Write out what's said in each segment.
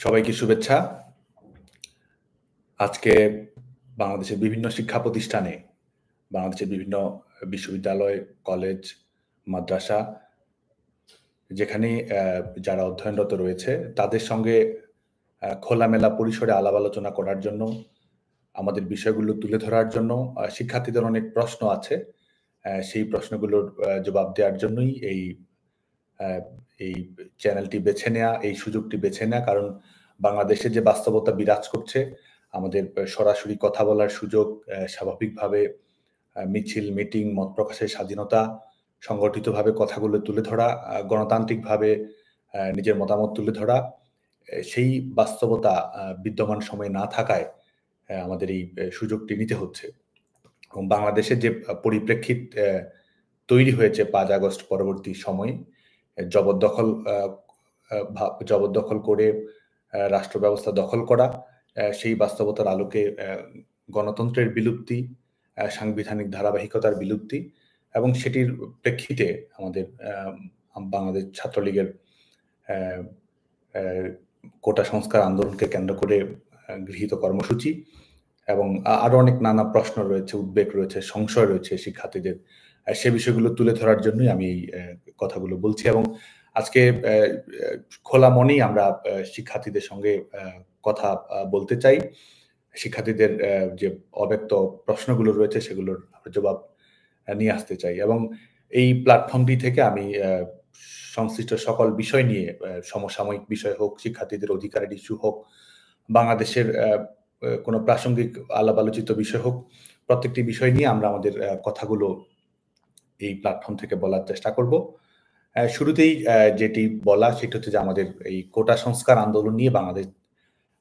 সবাইকে শুভেচ্ছা। আজকে বাংলাদেশের বিভিন্ন শিক্ষা প্রতিষ্ঠানে, বাংলাদেশের বিভিন্ন বিশ্ববিদ্যালয়, কলেজ, মাদ্রাসা যেখানে যারা অধ্যয়নরত রয়েছে তাদের সঙ্গে খোলামেলা পরিসরে আলাপ আলোচনা করার জন্য, আমাদের বিষয়গুলো তুলে ধরার জন্য শিক্ষার্থীদের অনেক প্রশ্ন আছে। সেই প্রশ্নগুলোর জবাব দেওয়ার জন্যই আহ, এই চ্যানেলটি বেছে নেওয়া, এই সুযোগটি বেছে নেওয়া। কারণ বাংলাদেশে যে বাস্তবতা বিরাজ করছে, আমাদের সরাসরি কথা বলার সুযোগ, স্বাভাবিকভাবে মিছিল, মিটিং, মত প্রকাশের স্বাধীনতা, সংগঠিতভাবে কথাগুলো তুলে ধরা, গণতান্ত্রিকভাবে নিজের মতামত তুলে ধরা, সেই বাস্তবতা বিদ্যমান সময়ে না থাকায় আমাদের এই সুযোগটি নিতে হচ্ছে। এবং বাংলাদেশের যে পরিপ্রেক্ষিত তৈরি হয়েছে 5 আগস্ট পরবর্তী সময়ে, জবরদখল জবরদখল করে রাষ্ট্র ব্যবস্থা দখল করা, সেই বাস্তবতার আলোকে গণতন্ত্রের বিলুপ্তি, সাংবিধানিক ধারাবাহিকতার বিলুপ্তি, এবং সেটির প্রেক্ষিতে আমাদের বাংলাদেশ ছাত্রলীগের কোটা সংস্কার আন্দোলনকে কেন্দ্র করে গৃহীত কর্মসূচি এবং আরো অনেক নানা প্রশ্ন রয়েছে, উদ্বেগ রয়েছে, সংশয় রয়েছে শিক্ষার্থীদের। সে বিষয়গুলো তুলে ধরার জন্যই আমি এই কথাগুলো বলছি। এবং আজকে খোলা মনেই আমরা শিক্ষার্থীদের সঙ্গে কথা বলতে চাই। শিক্ষার্থীদের যে অব্যক্ত প্রশ্নগুলো রয়েছে সেগুলোর জবাব নিয়ে আসতে চাই। এবং এই প্ল্যাটফর্মটি থেকে আমি সংশ্লিষ্ট সকল বিষয় নিয়ে, সমসাময়িক বিষয় হোক, শিক্ষার্থীদের অধিকারের ইস্যু হোক, বাংলাদেশের কোনো প্রাসঙ্গিক আলাপ আলোচিত বিষয় হোক, প্রত্যেকটি বিষয় নিয়ে আমরা আমাদের কথাগুলো এই প্ল্যাটফর্ম থেকে বলার চেষ্টা করব। শুরুতেই যেটি বলা সেটা হচ্ছে যে আমাদের এই কোটা সংস্কার আন্দোলন নিয়ে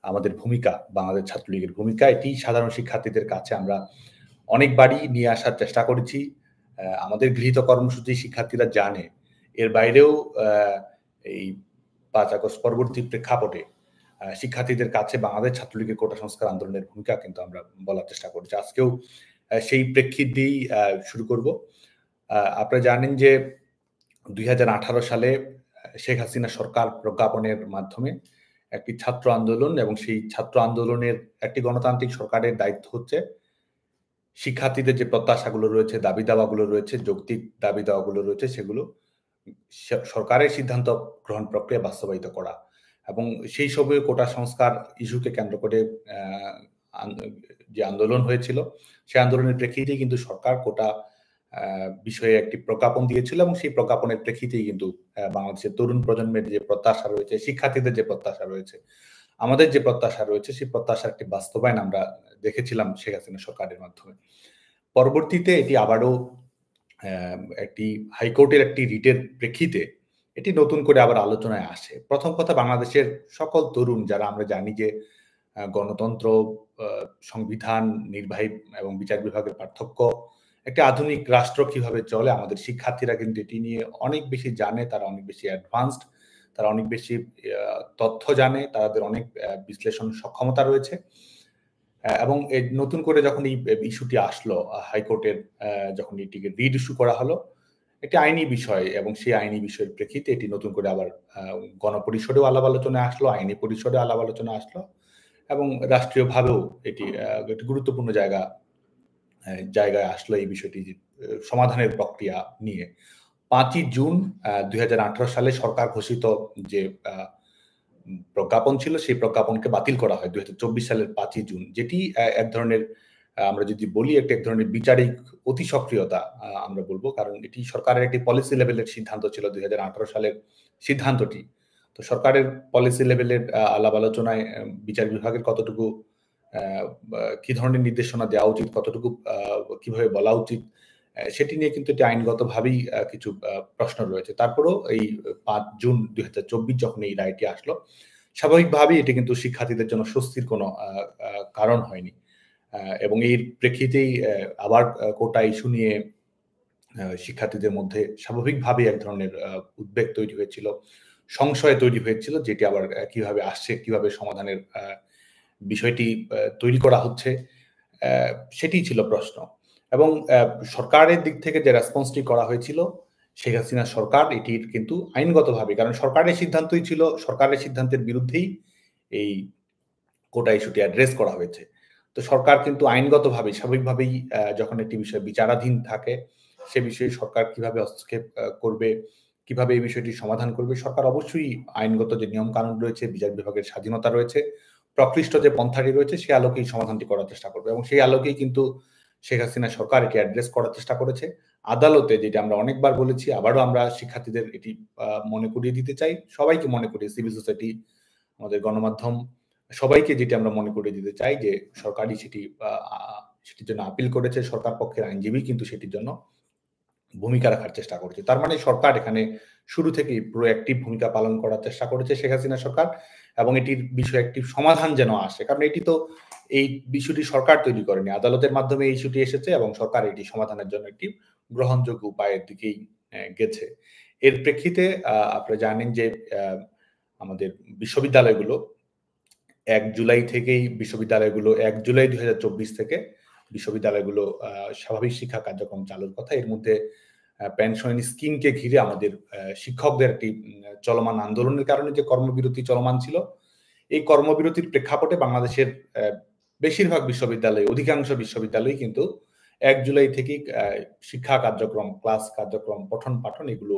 আমাদের ভূমিকা, বাংলাদেশ ছাত্রলীগের ভূমিকা, এটি সাধারণ শিক্ষার্থীদের কাছে আমরা অনেকবারই নিয়ে আসার চেষ্টা করেছি। আমাদের গৃহীত কর্মসূচি শিক্ষার্থীরা জানে। এর বাইরেও এই 5 আগস্ট পরবর্তী প্রেক্ষাপটে শিক্ষার্থীদের কাছে বাংলাদেশ ছাত্রলীগের কোটা সংস্কার আন্দোলনের ভূমিকা কিন্তু আমরা বলার চেষ্টা করেছি। আজকেও সেই প্রেক্ষিত দিয়েই শুরু করব। আপনারা জানেন যে 2018 সালে শেখ হাসিনা সরকার প্রজ্ঞাপনের মাধ্যমে একটি ছাত্র আন্দোলন, এবং সেই ছাত্র আন্দোলনের একটি গণতান্ত্রিক সরকারের দায়িত্ব হচ্ছে শিক্ষার্থীদের যে প্রত্যাশাগুলো রয়েছে, দাবি দাওয়াগুলো রয়েছে, যৌক্তিক দাবি দাওয়াগুলো রয়েছে, সেগুলো সরকারের সিদ্ধান্ত গ্রহণ প্রক্রিয়া বাস্তবায়িত করা। এবং সেই সময়ে কোটা সংস্কার ইস্যুকে কেন্দ্র করে যে আন্দোলন হয়েছিল, সেই আন্দোলনের প্রেক্ষিতেই কিন্তু সরকার কোটা বিষয়ে একটি প্রজ্ঞাপন দিয়েছিল, এবং সেই প্রজ্ঞাপনের প্রেক্ষিতেই কিন্তু বাংলাদেশের তরুণ প্রজন্মের যে প্রত্যাশা রয়েছে, শিক্ষার্থীদের যে প্রত্যাশা রয়েছে, আমাদের যে প্রত্যাশা রয়েছে, সেই প্রত্যাশার একটি বাস্তবায়ন আমরা দেখেছিলাম শেখ হাসিনা সরকারের মাধ্যমে। পরবর্তীতে এটি আবারও একটি হাইকোর্টের একটি রিটের প্রেক্ষিতে এটি নতুন করে আবার আলোচনায় আসে। প্রথম কথা, বাংলাদেশের সকল তরুণ যারা আমরা জানি যে গণতন্ত্র, সংবিধান, নির্বাহী এবং বিচার বিভাগের পার্থক্য, একটি আধুনিক রাষ্ট্র কিভাবে চলে, আমাদের শিক্ষার্থীরা কিন্তু এটি নিয়ে অনেক বেশি জানে, তারা অনেক বেশি অ্যাডভান্সড, তারা অনেক বেশি তথ্য জানে, তাদের অনেক বিশ্লেষণ সক্ষমতা রয়েছে। এবং নতুন করে যখন এই ইস্যুটি আসলো হাইকোর্টের, যখন এটিকে রিড ইস্যু করা হলো, একটি আইনি বিষয়, এবং সেই আইনি বিষয়ের প্রেক্ষিতে এটি নতুন করে আবার গণপরিষদেও আলাপ আলোচনায় আসলো, আইনি পরিষদে আলাপ আলোচনা আসলো, এবং রাষ্ট্রীয়ভাবেও এটি একটি গুরুত্বপূর্ণ জায়গায় আসলো এই বিষয়টি সমাধানের প্রক্রিয়া নিয়ে। 5ই জুন 2018 সালে সরকার ঘোষিত যে প্রজ্ঞাপন ছিল, সেই প্রজ্ঞাপনকে বাতিল করা হয় 2024 সালের 5ই জুন, যেটি এক ধরনের, আমরা যদি বলি, এক ধরনের বিচারিক অতি সক্রিয়তা আমরা বলবো। কারণ এটি সরকারের একটি পলিসি লেভেলের সিদ্ধান্ত ছিল 2018 সালের সিদ্ধান্তটি। তো সরকারের পলিসি লেভেলের আলাপ আলোচনায় বিচার বিভাগের কতটুকু কি ধরনের নির্দেশনা দেওয়া উচিত, কতটুকু কিভাবে বলা উচিত, সেটি নিয়ে কিন্তু এটি আইনগতভাবেই কিছু প্রশ্ন রয়েছে। তারপরেও এই 5 জুন 2024 যখন এই রায়টি আসলো, স্বাভাবিকভাবেই এটি কিন্তু শিক্ষার্থীদের জন্য স্বস্তির কোনো কারণ হয়নি। এবং এর প্রেক্ষিতেই আবার কোটা ইস্যু নিয়ে শিক্ষার্থীদের মধ্যে স্বাভাবিকভাবেই এক ধরনের উদ্বেগ তৈরি হয়েছিল, সংশয় তৈরি হয়েছিল, যেটি আবার কিভাবে আসছে, কিভাবে সমাধানের বিষয়টি তৈরি করা হচ্ছে, সেটিই ছিল প্রশ্ন। এবং সরকারের দিক থেকে যে রেসপন্সটি করা হয়েছিল, শেখ হাসিনা সরকার এটির কিন্তু আইনগতভাবে, কারণ সরকারের সিদ্ধান্তই ছিল, সরকারের সিদ্ধান্তের বিরুদ্ধেই এই কোটা ইস্যুটি অ্যাড্রেস করা হয়েছে। তো সরকার কিন্তু আইনগতভাবে স্বাভাবিকভাবেই যখন একটি বিষয় বিচারাধীন থাকে, সে বিষয়ে সরকার কিভাবে হস্তক্ষেপ করবে, কিভাবে এই বিষয়টি সমাধান করবে, সরকার অবশ্যই আইনগত যে নিয়ম-কানুন রয়েছে, বিচার বিভাগের স্বাধীনতা রয়েছে, প্রকৃষ্ট যে পন্থাটি রয়েছে, সে আলোকেই সমাধানটি করার চেষ্টা করবে এবং সেই আলোকেই কিন্তু শেখ হাসিনা সরকার এটি অ্যাড্রেস করার চেষ্টা করেছে। আদালতে যেটা আমরা অনেকবার বলেছি, আবারও আমরা শিক্ষার্থীদের এটি মনে করিয়ে দিতে চাই। সবাইকে মনে করিয়ে সিভিল সোসাইটি, আমাদের গণমাধ্যম সবাইকে যেটি আমরা মনে করিয়ে দিতে চাই যে সরকারই সেটি সেটির জন্য আপিল করেছে। সরকার পক্ষের আইনজীবী কিন্তু সেটির জন্য ভূমিকা রাখার চেষ্টা করেছে। তার মানে সরকার এখানে শুরু থেকেই প্রোঅ্যাক্টিভ ভূমিকা পালন করার চেষ্টা করেছে শেখ হাসিনা সরকার এবং এটির বিষয়ে একটি সমাধান যেন আসে। কারণ এটি তো এই ইস্যুটি সরকার তৈরি করেনি। আদালতের মাধ্যমে এই ইস্যুটি এসেছে এবং সরকার এটি সমাধানের জন্য একটি গ্রহণযোগ্য উপায়ের দিকেই গেছে। এর প্রেক্ষিতে আপনারা জানেন যে আমাদের বিশ্ববিদ্যালয়গুলো ১ জুলাই থেকেই বিশ্ববিদ্যালয়গুলো ১ জুলাই ২০২৪ থেকে বিশ্ববিদ্যালয়গুলো স্বাভাবিক শিক্ষা কার্যক্রম চালুর কথা। এর মধ্যে পেনশন স্কিমকে ঘিরে আমাদের শিক্ষকদের একটি চলমান আন্দোলনের কারণে যে কর্মবিরতি চলমান ছিল, এই কর্মবিরতির প্রেক্ষাপটে বাংলাদেশের বেশিরভাগ বিশ্ববিদ্যালয়, অধিকাংশ বিশ্ববিদ্যালয়ই কিন্তু ১ জুলাই থেকেই শিক্ষা কার্যক্রম, ক্লাস কার্যক্রম, পঠন-পাঠন এগুলো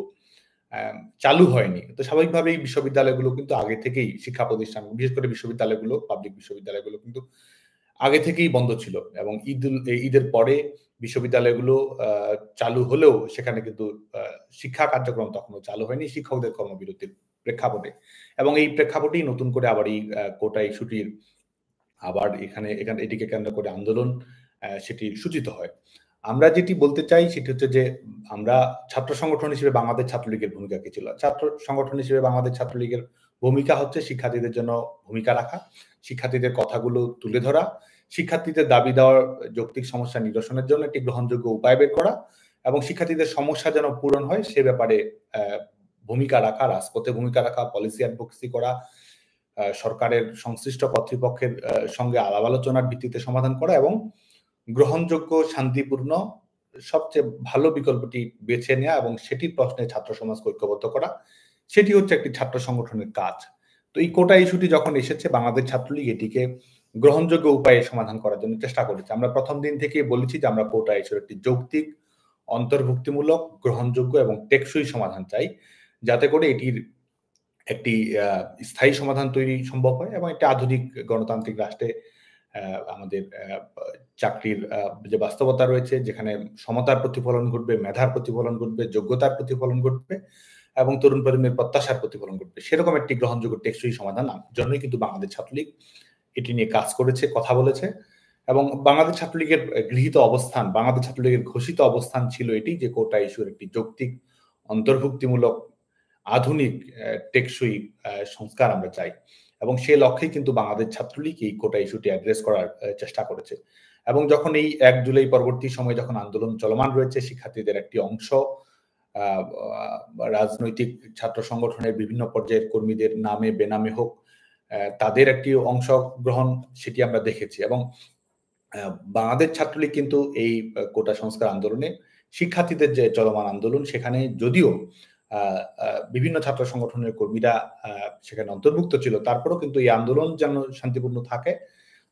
চালু হয়নি। তো স্বাভাবিকভাবেই বিশ্ববিদ্যালয়গুলো কিন্তু আগে থেকেই শিক্ষা প্রতিষ্ঠান, বিশেষ করে বিশ্ববিদ্যালয়গুলো, পাবলিক বিশ্ববিদ্যালয়গুলো কিন্তু আগে থেকেই বন্ধ ছিল এবং ঈদের পরে বিশ্ববিদ্যালয়গুলো আ চালু হলেও সেখানে কিন্তু আ শিক্ষা কার্যক্রম তখনো চালু হয়নি শিক্ষকদের কর্মবিরতির প্রেক্ষাপটে। এবং এই প্রেক্ষাপটেই নতুন করে আবার এই কোটা ইস্যুটির আবার এখানে এটিকে কেন্দ্র করে আন্দোলন সেটি সূচিত হয়। আমরা যেটি বলতে চাই সেটি হচ্ছে যে আমরা ছাত্র সংগঠন হিসেবে বাংলাদেশ ছাত্রলীগের ভূমিকা কি ছিল? ছাত্র সংগঠন হিসেবে বাংলাদেশ ছাত্রলীগের ভূমিকা হচ্ছে শিক্ষার্থীদের জন্য ভূমিকা রাখা, শিক্ষার্থীদের কথাগুলো তুলে ধরা, শিক্ষার্থীদের দাবি দেওয়ার যৌক্তিক সমস্যা নিরসনের জন্য একটি গ্রহণযোগ্য উপায় বের করা এবং শিক্ষার্থীদের সমস্যা যেন পূরণ হয় সে ব্যাপারে ভূমিকা রাখা, রাজপথে ভূমিকা রাখা, পলিসি অ্যাডভোকেসি করা, সরকারের সংশ্লিষ্ট কর্তৃপক্ষের সঙ্গে আলাপ আলোচনার ভিত্তিতে সমাধান করা এবং গ্রহণযোগ্য, শান্তিপূর্ণ সবচেয়ে ভালো বিকল্পটি বেছে নেয়া এবং সেটির প্রশ্নে ছাত্র সমাজকে ঐক্যবদ্ধ করা। সেটি হচ্ছে একটি ছাত্র সংগঠনের কাজ। তো এই কোটা ইস্যুটি যখন এসেছে বাংলাদেশ ছাত্রলীগ এটিকে গ্রহণযোগ্য উপায়ে সমাধান করার জন্য চেষ্টা করেছে। আমরা ১ম দিন থেকেই বলেছি যে আমরা কোটা ইস্যুর একটি যৌক্তিক, অন্তর্ভুক্তিমূলক, গ্রহণযোগ্য এবং টেকসই সমাধান চাই। যাতে করে এটির একটি স্থায়ী সমাধান তৈরি সম্ভব হয় এবং একটি আধুনিক গণতান্ত্রিক রাষ্ট্রে আমাদের চাকরির যে বাস্তবতা রয়েছে যেখানে সমতার প্রতিফলন ঘটবে, মেধার প্রতিফলন ঘটবে, যোগ্যতার প্রতিফলন ঘটবে এবং তরুণ প্রজন্মের প্রত্যাশার প্রতিফলন ঘটবে। সেরকম একটি গ্রহণযোগ্য টেকসই সমাধান জন্যই কিন্তু বাংলাদেশ ছাত্রলীগ এটি নিয়ে কাজ করেছে, কথা বলেছে এবং বাংলাদেশ ছাত্রলীগের গৃহীত অবস্থান, বাংলাদেশ ছাত্রলীগের ঘোষিত অবস্থান ছিল এটি যে কোটা ইস্যুর একটি যৌক্তিক, অন্তর্ভুক্তিমূলক, আধুনিক টেকসই সংস্কার আমরা চাই। এবং সে লক্ষ্যেই কিন্তু বাংলাদেশ ছাত্রলীগ এই কোটা ইস্যুটি অ্যাড্রেস করার চেষ্টা করেছে। এবং যখন এই ১ জুলাই পরবর্তী সময়ে যখন আন্দোলন চলমান রয়েছে, শিক্ষার্থীদের একটি অংশ আ আ রাজনৈতিক ছাত্র সংগঠনের বিভিন্ন পর্যায়ের কর্মীদের নামে বেনামে হোক, তাদের একটি অংশগ্রহণ সেটি আমরা দেখেছি এবং আ বাংলাদেশ ছাত্রলীগ কিন্তু এই কোটা সংস্কার আন্দোলনে শিক্ষার্থীদের যে চলমান আন্দোলন সেখানে যদিও আ আ বিভিন্ন ছাত্র সংগঠনের কর্মীরা আ সেখানে অন্তর্ভুক্ত ছিল। তারপরেও কিন্তু এই আন্দোলন যেন শান্তিপূর্ণ থাকে,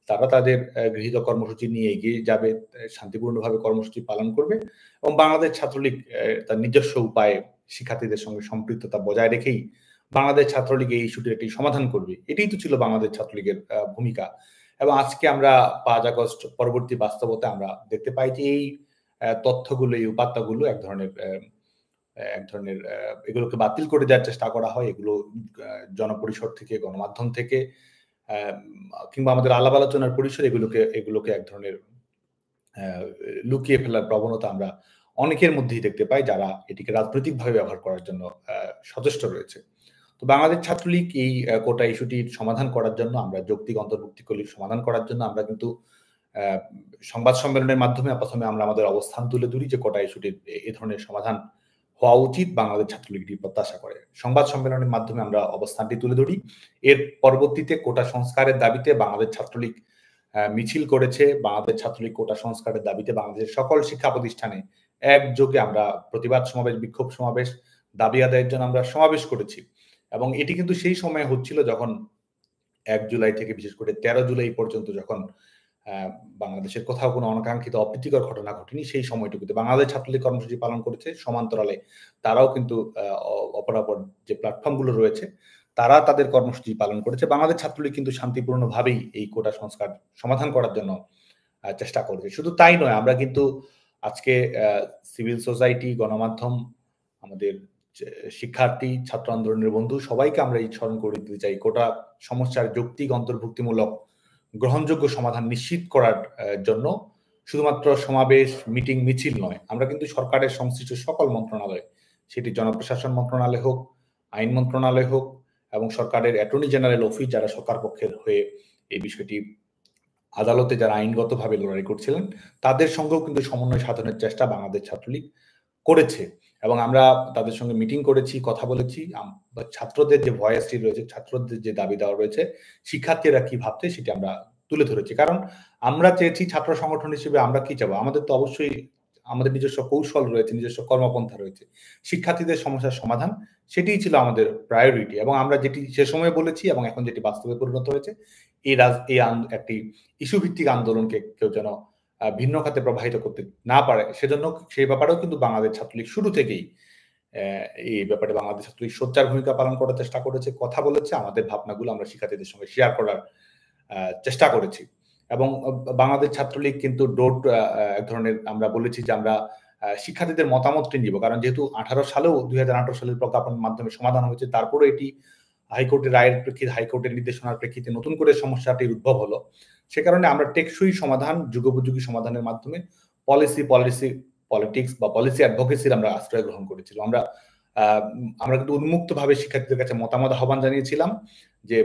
তারা তাদের গৃহীত কর্মসূচি নিয়ে এগিয়ে যাবে, শান্তিপূর্ণভাবে কর্মসূচি পালন করবে এবং বাংলাদেশ ছাত্রলীগ তার নিজস্ব উপায়ে শিক্ষার্থীদের সঙ্গে সম্পৃক্ততা বজায় রেখেই বাংলাদেশ ছাত্রলীগ এই ইস্যুটির একটি সমাধান করবে। এটাই তো ছিল বাংলাদেশ ছাত্রলীগের ভূমিকা। এবং আজকে আমরা ৫ আগস্ট পরবর্তী বাস্তবতায় আমরা দেখতে পাই যে এই তথ্যগুলো, এই উপাত্তগুলো এক ধরনের এগুলোকে বাতিল করে দেওয়ার চেষ্টা করা হয়। এগুলো আ জনপরিষদ থেকে, গণমাধ্যম থেকে আম কিংবা আমাদের আলাপ আলোচনার পরিসরে এগুলোকে এক ধরনের আ লুকিয়ে ফেলার প্রবণতা আমরা অনেকের মধ্যেই দেখতে পাই যারা এটিকে রাজনৈতিকভাবে ব্যবহার করার জন্য সচেষ্ট রয়েছে। তো বাংলাদেশ ছাত্রলীগ এই কোটা ইস্যুটির সমাধান করার জন্য আমরা যৌক্তিক অন্তর্ভুক্তিগুলির সমাধান করার জন্য আমরা কিন্তু আ সংবাদ সম্মেলনের মাধ্যমে ১ম এ আমরা আমাদের অবস্থান তুলে ধরি যে কোটা ইস্যুটির এ ধরনের সমাধান হওয়া উচিত বাংলাদেশ ছাত্রলীগ এটি প্রত্যাশা করে। সংবাদ সম্মেলনের মাধ্যমে আমরা অবস্থানটি তুলে ধরি। এর পরবর্তীতে কোটা সংস্কারের দাবিতে বাংলাদেশ ছাত্রলীগ মিছিল করেছে। বাংলাদেশ ছাত্রলীগ কোটা সংস্কারের দাবিতে বাংলাদেশের সকল শিক্ষা প্রতিষ্ঠানে একযোগে আমরা প্রতিবাদ সমাবেশ, বিক্ষোভ সমাবেশ, দাবি আদায়ের জন্য আমরা সমাবেশ করেছি। এবং এটি কিন্তু সেই সময়ে হচ্ছিল যখন 1 জুলাই থেকে বিশেষ করে 13 জুলাই পর্যন্ত যখন বাংলাদেশের কোথাও কোনো অনাকাঙ্ক্ষিত অপ্রীতিকর ঘটনা ঘটেনি, সেই সময়টুকুতে বাংলাদেশ ছাত্রলীগ কর্মসূচি পালন করেছে। সমান্তরালে তারাও কিন্তু অপরাপর যে প্ল্যাটফর্মগুলো রয়েছে, তারা তাদের কর্মসূচি পালন করেছে। বাংলাদেশ ছাত্রলীগ কিন্তু শান্তিপূর্ণভাবেই এই কোটা সংস্কার সমাধান করার জন্য চেষ্টা করেছে। শুধু তাই নয়, আমরা কিন্তু আজকে সিভিল সোসাইটি, গণমাধ্যম, আমাদের শিক্ষার্থী, ছাত্র আন্দোলনের বন্ধু সবাইকে আমরা এই স্মরণ করে দিতে চাই, কোটা সমস্যার যৌক্তিক, অন্তর্ভুক্তিমূলক, গ্রহণযোগ্য সমাধান নিশ্চিত করার জন্য শুধুমাত্র সমাবেশ, মিটিং, মিছিল নয়, আমরা কিন্তু সরকারের সংশ্লিষ্ট সকল মন্ত্রণালয়, সেটি জনপ্রশাসন মন্ত্রণালয় হোক, আইন মন্ত্রণালয় হোক এবং সরকারের অ্যাটর্নি জেনারেল অফিস, যারা সরকার পক্ষের হয়ে এই বিষয়টি আদালতে যারা আইনগতভাবে লড়াই করছিলেন, তাদের সঙ্গেও কিন্তু সমন্বয় সাধনের চেষ্টা বাংলাদেশ ছাত্রলীগ করেছে এবং আমরা তাদের সঙ্গে মিটিং করেছি, কথা বলেছি। ছাত্রদের যে ভয়েসটি রয়েছে, ছাত্রদের যে দাবি দেওয়া রয়েছে, শিক্ষার্থীরা কি ভাবছে সেটি আমরা তুলে ধরেছি। কারণ আমরা চেয়েছি ছাত্র সংগঠন হিসেবে আমরা কি চাবো? আমাদের তো অবশ্যই আমাদের নিজস্ব কৌশল রয়েছে, নিজস্ব কর্মপন্থা রয়েছে। শিক্ষার্থীদের সমস্যার সমাধান, সেটিই ছিল আমাদের প্রায়োরিটি এবং আমরা যেটি সে সময় বলেছি এবং এখন যেটি বাস্তবে পরিণত হয়েছে, এই একটি ইস্যু ভিত্তিক আন্দোলনকে কেউ যেন ভিন্ন খাতে প্রবাহিত করতে না পারে, সেজন্য সেই ব্যাপারেও কিন্তু বাংলাদেশ ছাত্রলীগ শুরু থেকেই এই ব্যাপারে বাংলাদেশ ছাত্রলীগ সোচ্চার ভূমিকা পালন করার চেষ্টা করেছে, কথা বলেছে, আমাদের ভাবনাগুলো আমরা শিক্ষার্থীদের সঙ্গে শেয়ার করার চেষ্টা করেছি। এবং বাংলাদেশ ছাত্রলীগ কিন্তু এক ধরনের, আমরা বলেছি যে আমরা শিক্ষার্থীদের মতামতটি নিব, কারণ যেহেতু 2018 সালেও 2018 সালের প্রজ্ঞাপনের মাধ্যমে সমাধান হয়েছে, তারপরে এটি হাইকোর্টের রায়ের প্রেক্ষিতে, হাইকোর্টের নির্দেশনার প্রেক্ষিতে নতুন করে সমস্যাটির উদ্ভব হলো। সে কারণে আমরা টেকসই সমাধান, যুগোপযোগী সমাধানের মাধ্যমে পলিটিক্স বা পলিসি অ্যাডভোকেসির আমরা আশ্রয় গ্রহণ করেছিলাম। আমরা কিন্তু উন্মুক্তভাবে শিক্ষার্থীদের কাছে মতামত আহ্বান জানিয়েছিলাম যে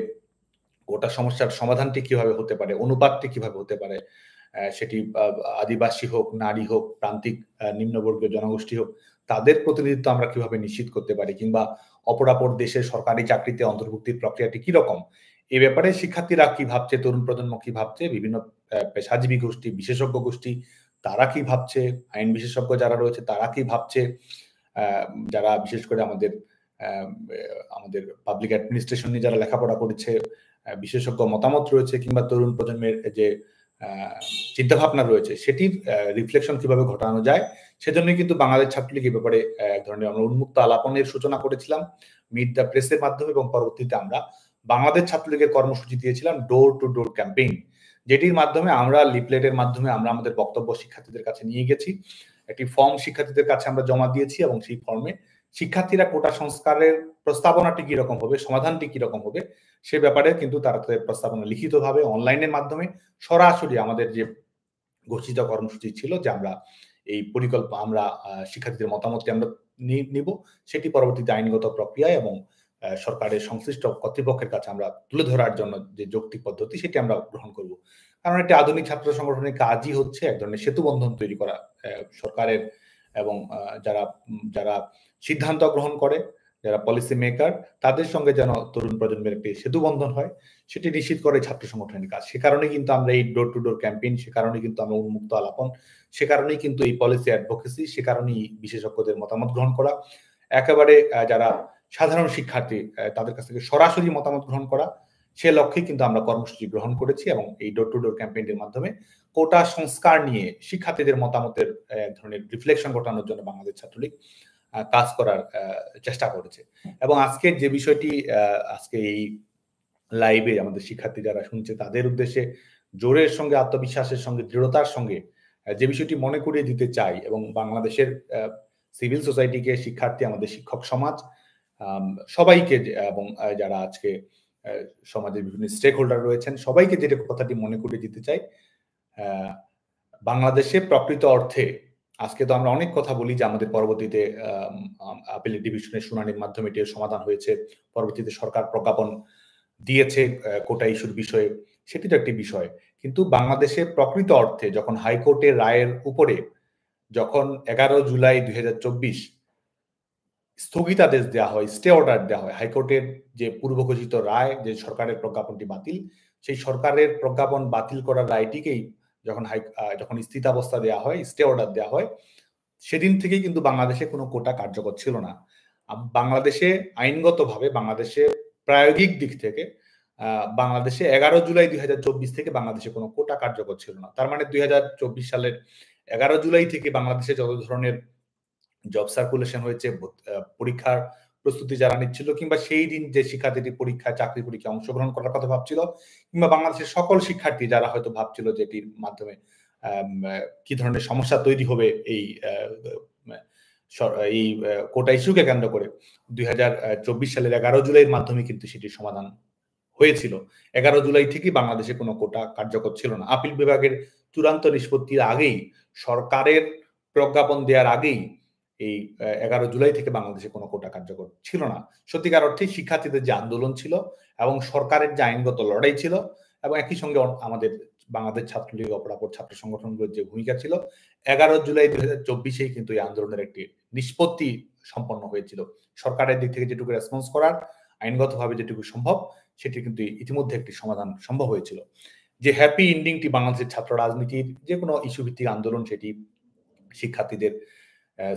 গোটা সমস্যার সমাধানটি কিভাবে হতে পারে, অনুপাতটি কিভাবে হতে পারে, সেটি আদিবাসী হোক, নারী হোক, প্রান্তিক নিম্নবর্গীয় জনগোষ্ঠী হোক, তাদের প্রতিনিধিত্ব আমরা কিভাবে নিশ্চিত করতে পারি, কিংবা অপরাপর দেশের সরকারি চাকরিতে অন্তর্ভুক্তির প্রক্রিয়াটি কিরকম, এই ব্যাপারে শিক্ষার্থীরা কি ভাবছে, তরুণ প্রজন্ম কি ভাবছে, বিভিন্ন পেশাজীবী গোষ্ঠী, বিশেষজ্ঞ গোষ্ঠী তারা কি ভাবছে, আইন বিশেষজ্ঞ যারা রয়েছে তারা কি ভাবছে, যারা বিশেষ করে আমাদের পাবলিক অ্যাডমিনিস্ট্রেশন নিয়ে যারা লেখাপড়া করেছে, বিশেষজ্ঞ মতামত রয়েছে, কিংবা তরুণ প্রজন্মের যে চিন্তাভাবনা রয়েছে, সেটির রিফ্লেকশন কিভাবে ঘটানো যায়, সেজন্যই কিন্তু বাংলাদেশ ছাত্রলীগ এই ব্যাপারে এক ধরনের আমরা উন্মুক্ত আলাপনের সূচনা করেছিলাম মিট দ্য প্রেসের মাধ্যমে, এবং পরবর্তীতে আমরা বাংলাদেশ ছাত্রলীগের কর্মসূচি দিয়েছিলাম ডোর টু ডোর ক্যাম্পেইন, যেটির মাধ্যমে আমরা লিফলেটের মাধ্যমে আমরা আমাদের বক্তব্য শিক্ষার্থীদের কাছে নিয়ে গেছি। একটি ফর্ম শিক্ষার্থীদের কাছে আমরা জমা দিয়েছি এবং সেই ফর্মে শিক্ষার্থীরা কোটা সংস্কারের প্রস্তাবনাটি কিরকম হবে, সমাধানটি কিরকম হবে, সে ব্যাপারে কিন্তু তারা তাদের প্রস্তাবনা লিখিতভাবে অনলাইনের মাধ্যমে সরাসরি আমাদের যে ঘোষিত কর্মসূচি ছিল যে আমরা এই আমরা শিক্ষার্থীদের মতামতটি আমরা নিব, সেটি পরবর্তীতে আইনগত প্রক্রিয়ায় এবং সরকারের সংশ্লিষ্ট কর্তৃপক্ষের কাছে আমরা তুলে ধরার জন্য যে যৌক্তিক পদ্ধতি, সেটি আমরা গ্রহণ করব। কারণ একটি আধুনিক ছাত্র সংগঠনের কাজই হচ্ছে এক ধরনের সেতু বন্ধন তৈরি করা সরকারের এবং যারা সিদ্ধান্ত গ্রহণ করে, যারা পলিসি মেকার, তাদের সঙ্গে যেন তরুণ প্রজন্মের একটি সেতু বন্ধন হয়, সেটি নিশ্চিত করে ছাত্র সংগঠনের কাজ। সে কারণে কিন্তু আমরা এই ডোর টু ডোর ক্যাম্পেইন, সে কারণে কিন্তু আমরা উন্মুক্ত আলাপন, সে কারণেই কিন্তু এই পলিসি অ্যাডভোকেসি, সে কারণেই বিশেষজ্ঞদের মতামত গ্রহণ করা, একেবারে যারা সাধারণ শিক্ষার্থী তাদের কাছ থেকে সরাসরি মতামত গ্রহণ করা, সে লক্ষ্যে কিন্তু আমরা কর্মসূচি গ্রহণ করেছি এবং এই ডোর টু ডোর ক্যাম্পেইনের মাধ্যমে কোটা সংস্কার নিয়ে শিক্ষার্থীদের মতামতের এক ধরনের রিফ্লেকশন ঘটানোর জন্য বাংলাদেশ ছাত্রলীগ কাজ করার চেষ্টা করেছে। এবং আজকের যে বিষয়টি, আজকে এই লাইভে আমাদের শিক্ষার্থী যারা শুনছে তাদের উদ্দেশ্যে জোরের সঙ্গে, আত্মবিশ্বাসের সঙ্গে, দৃঢ়তার সঙ্গে যে বিষয়টি মনে করিয়ে দিতে চাই, এবং বাংলাদেশের সিভিল সোসাইটিকে, শিক্ষার্থী, আমাদের শিক্ষক সমাজ, সবাইকে এবং যারা আজকে সমাজের বিভিন্ন স্টেক হোল্ডার রয়েছেন, সবাইকে যেটা কথাটি মনে করিয়ে দিতে চাই, বাংলাদেশে প্রকৃত অর্থে আজকে তো আমরা অনেক কথা বলি যে আমাদের পরবর্তীতে আপিলের ডিভিশনের শুনানির মাধ্যমে এটির সমাধান হয়েছে, পরবর্তীতে সরকার প্রজ্ঞাপন দিয়েছে কোটা ইস্যুর বিষয়ে, সেটি তো একটি বিষয়। কিন্তু বাংলাদেশে প্রকৃত অর্থে যখন হাইকোর্টের রায়ের উপরে যখন 11 জুলাই 2024 স্থগিতাদেশ দেওয়া হয়, স্টে অর্ডার দেওয়া হয়, হাইকোর্টের যে পূর্ব ঘোষিত রায়, যে সরকারের প্রজ্ঞাপনটি বাতিল, সেই সরকারের প্রজ্ঞাপন বাতিল করার রায়টিকেই যখন স্থিতাবস্থা দেওয়া হয়, স্টে অর্ডার দেওয়া হয়, সেদিন থেকেই কিন্তু বাংলাদেশে কোনো কোটা কার্যকর ছিল না। বাংলাদেশে আইনগতভাবে, বাংলাদেশে প্রায়োগিক দিক থেকে বাংলাদেশে 11 জুলাই 2024 থেকে বাংলাদেশে কোনো কোটা কার্যকর ছিল না। তার মানে 2024 সালের 11 জুলাই থেকে বাংলাদেশে যত ধরনের জব সার্কুলেশন হয়েছে, পরীক্ষার প্রস্তুতি যারা নিচ্ছিল কিংবা সেই দিন যে শিক্ষার্থীটি পরীক্ষায় চাকরি পরীক্ষায় অংশগ্রহণ করার কথা ভাবছিল কিংবা বাংলাদেশের সকল শিক্ষার্থী যারা হয়তো ভাবছিল যে এটির মাধ্যমে কি ধরনের সমস্যা তৈরি হবে এই কোটা ইস্যুকে কেন্দ্র করে 2024 সালের 11 জুলাইয়ের মাধ্যমে কিন্তু সেটির সমাধান হয়েছিল। 11 জুলাই থেকেই বাংলাদেশে কোনো কোটা কার্যকর ছিল না। আপিল বিভাগের চূড়ান্ত নিষ্পত্তির আগেই, সরকারের প্রজ্ঞাপন দেওয়ার আগেই এই 11 জুলাই থেকে বাংলাদেশে কোনো কোটা কার্যকর ছিল না। সত্যিকার অর্থেই শিক্ষার্থীদের যে আন্দোলন ছিল এবং সরকারের যে আইনগত লড়াই ছিল এবং একই সঙ্গে আমাদের বাংলাদেশ ছাত্রলীগ অপরাপর ছাত্র সংগঠনগুলোর যে ভূমিকা ছিল, 11 জুলাই 2024 কিন্তু এই আন্দোলনের একটি নিষ্পত্তি সম্পন্ন হয়েছিল। সরকারের দিক থেকে যেটুকু রেসপন্স করার আইনগতভাবে যেটুকু সম্ভব সেটি কিন্তু ইতিমধ্যে একটি সমাধান সম্ভব হয়েছিল। যে হ্যাপি এন্ডিংটি বাংলাদেশের ছাত্র রাজনীতির যে কোনো ইস্যু ভিত্তিক আন্দোলন, সেটি শিক্ষার্থীদের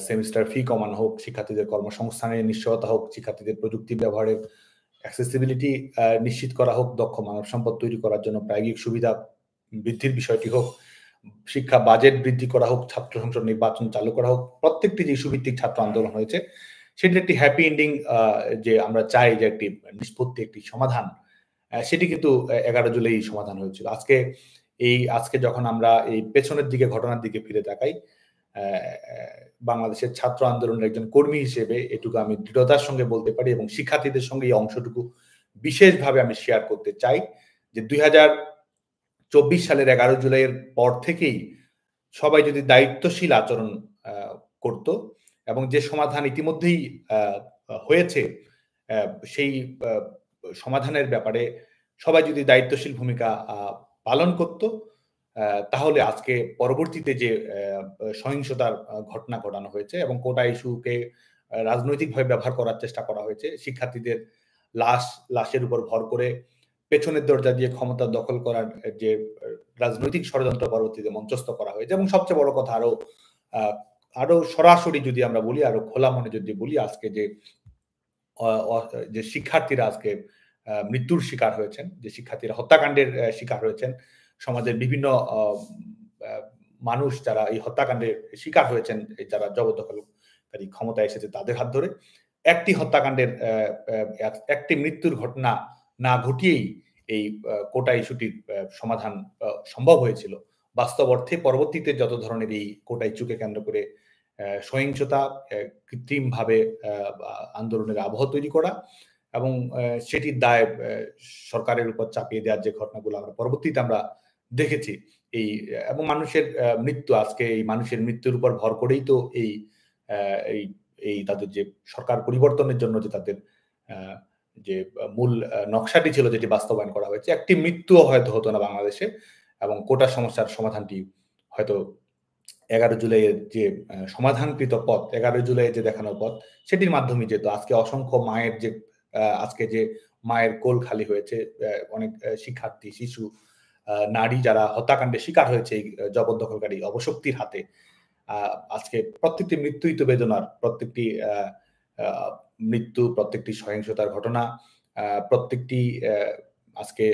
সেমিস্টার ফি কমানো হোক, শিক্ষার্থীদের কর্মসংস্থানের নিশ্চয়তা হোক, শিক্ষার্থীদের প্রযুক্তি ব্যবহারের অ্যাক্সেসিবিলিটি নিশ্চিত করা হোক, দক্ষ মানব সম্পদ তৈরি করার জন্য প্রায়োগিক সুবিধা বৃদ্ধির বিষয়টি হোক, শিক্ষা বাজেট বৃদ্ধি করা হোক, ছাত্র সংসদ নির্বাচন চালু করা হোক, প্রত্যেকটি যে ইস্যু ভিত্তিক ছাত্র আন্দোলন হয়েছে সেটির একটি হ্যাপি এন্ডিং যে আমরা চাই যে একটি নিষ্পত্তি, একটি সমাধান, সেটি কিন্তু 11 জুলাই সমাধান হয়েছিল। আজকে যখন আমরা এই পেছনের দিকে ঘটনার দিকে ফিরে তাকাই, বাংলাদেশের ছাত্র আন্দোলনের একজন কর্মী হিসেবে এটুকু আমি দৃঢ়তার সঙ্গে বলতে পারি এবং শিক্ষার্থীদের সঙ্গে এই অংশটুকু বিশেষভাবে আমি শেয়ার করতে চাই যে 2024 সালের 11 জুলাইয়ের পর থেকেই সবাই যদি দায়িত্বশীল আচরণ করত এবং যে সমাধান ইতিমধ্যেই হয়েছে সেই সমাধানের ব্যাপারে সবাই যদি দায়িত্বশীল ভূমিকা পালন করত, তাহলে আজকে পরবর্তীতে যে সহিংসতার ঘটনা ঘটানো হয়েছে এবং কোটা ইস্যুকে রাজনৈতিকভাবে ব্যবহার করার চেষ্টা করা হয়েছে, শিক্ষার্থীদের লাশের উপর ভর করে পেছনের দরজা দিয়ে ক্ষমতা দখল করার যে রাজনৈতিক ষড়যন্ত্র পরবর্তীতে মঞ্চস্থ করা হয়েছে এবং সবচেয়ে বড় কথা আরো সরাসরি যদি আমরা বলি, আরো খোলা মনে যদি বলি, আজকে যে শিক্ষার্থীরা আজকে মৃত্যুর শিকার হয়েছেন, যে শিক্ষার্থীরা হত্যাকাণ্ডের শিকার হয়েছেন, সমাজের বিভিন্ন মানুষ যারা এই হত্যাকাণ্ডের শিকার হয়েছেন, যারা জবরদখলকারী ক্ষমতায় এসেছে তাদের হাত ধরে, একটি হত্যাকাণ্ডের একটি মৃত্যুর ঘটনা না ঘটিয়েই এই কোটা ইস্যুটির সমাধান সম্ভব হয়েছিল। বাস্তব অর্থে পরবর্তীতে যত ধরনের এই কোটা ইস্যুকে কেন্দ্র করে সহিংসতা, কৃত্রিমভাবে আন্দোলনের আবহ তৈরি করা এবং সেটির দায় সরকারের উপর চাপিয়ে দেওয়ার যে ঘটনাগুলো আমরা পরবর্তীতে আমরা দেখেছি, এবং মানুষের মৃত্যু, আজকে এই মানুষের মৃত্যুর উপর ভর করেই তো এই তাদের যে সরকার পরিবর্তনের জন্য যে তাদের যে মূল নকশাটি ছিল যেটি বাস্তবায়ন করা হয়েছে, একটি মৃত্যুও হয়তো হতো না বাংলাদেশে এবং কোটা সমস্যার সমাধানটি হয়তো 11 জুলাইয়ের যে সমাধানকৃত পথ, 11 জুলাই যে দেখানো পথ, সেটির মাধ্যমে যেত আজকে অসংখ্য মায়ের যে আজকে যে মায়ের কোল খালি হয়েছে, অনেক শিক্ষার্থী, শিশু, নারী যারা হত্যাকাণ্ডের শিকার হয়েছে এই জবরদখলকারী অবশক্তির হাতে, আজকে প্রত্যেকটি মৃত্যুই তো বেদনার, প্রত্যেকটি মৃত্যু, প্রত্যেকটি সহিংসতার ঘটনা, প্রত্যেকটি আজকে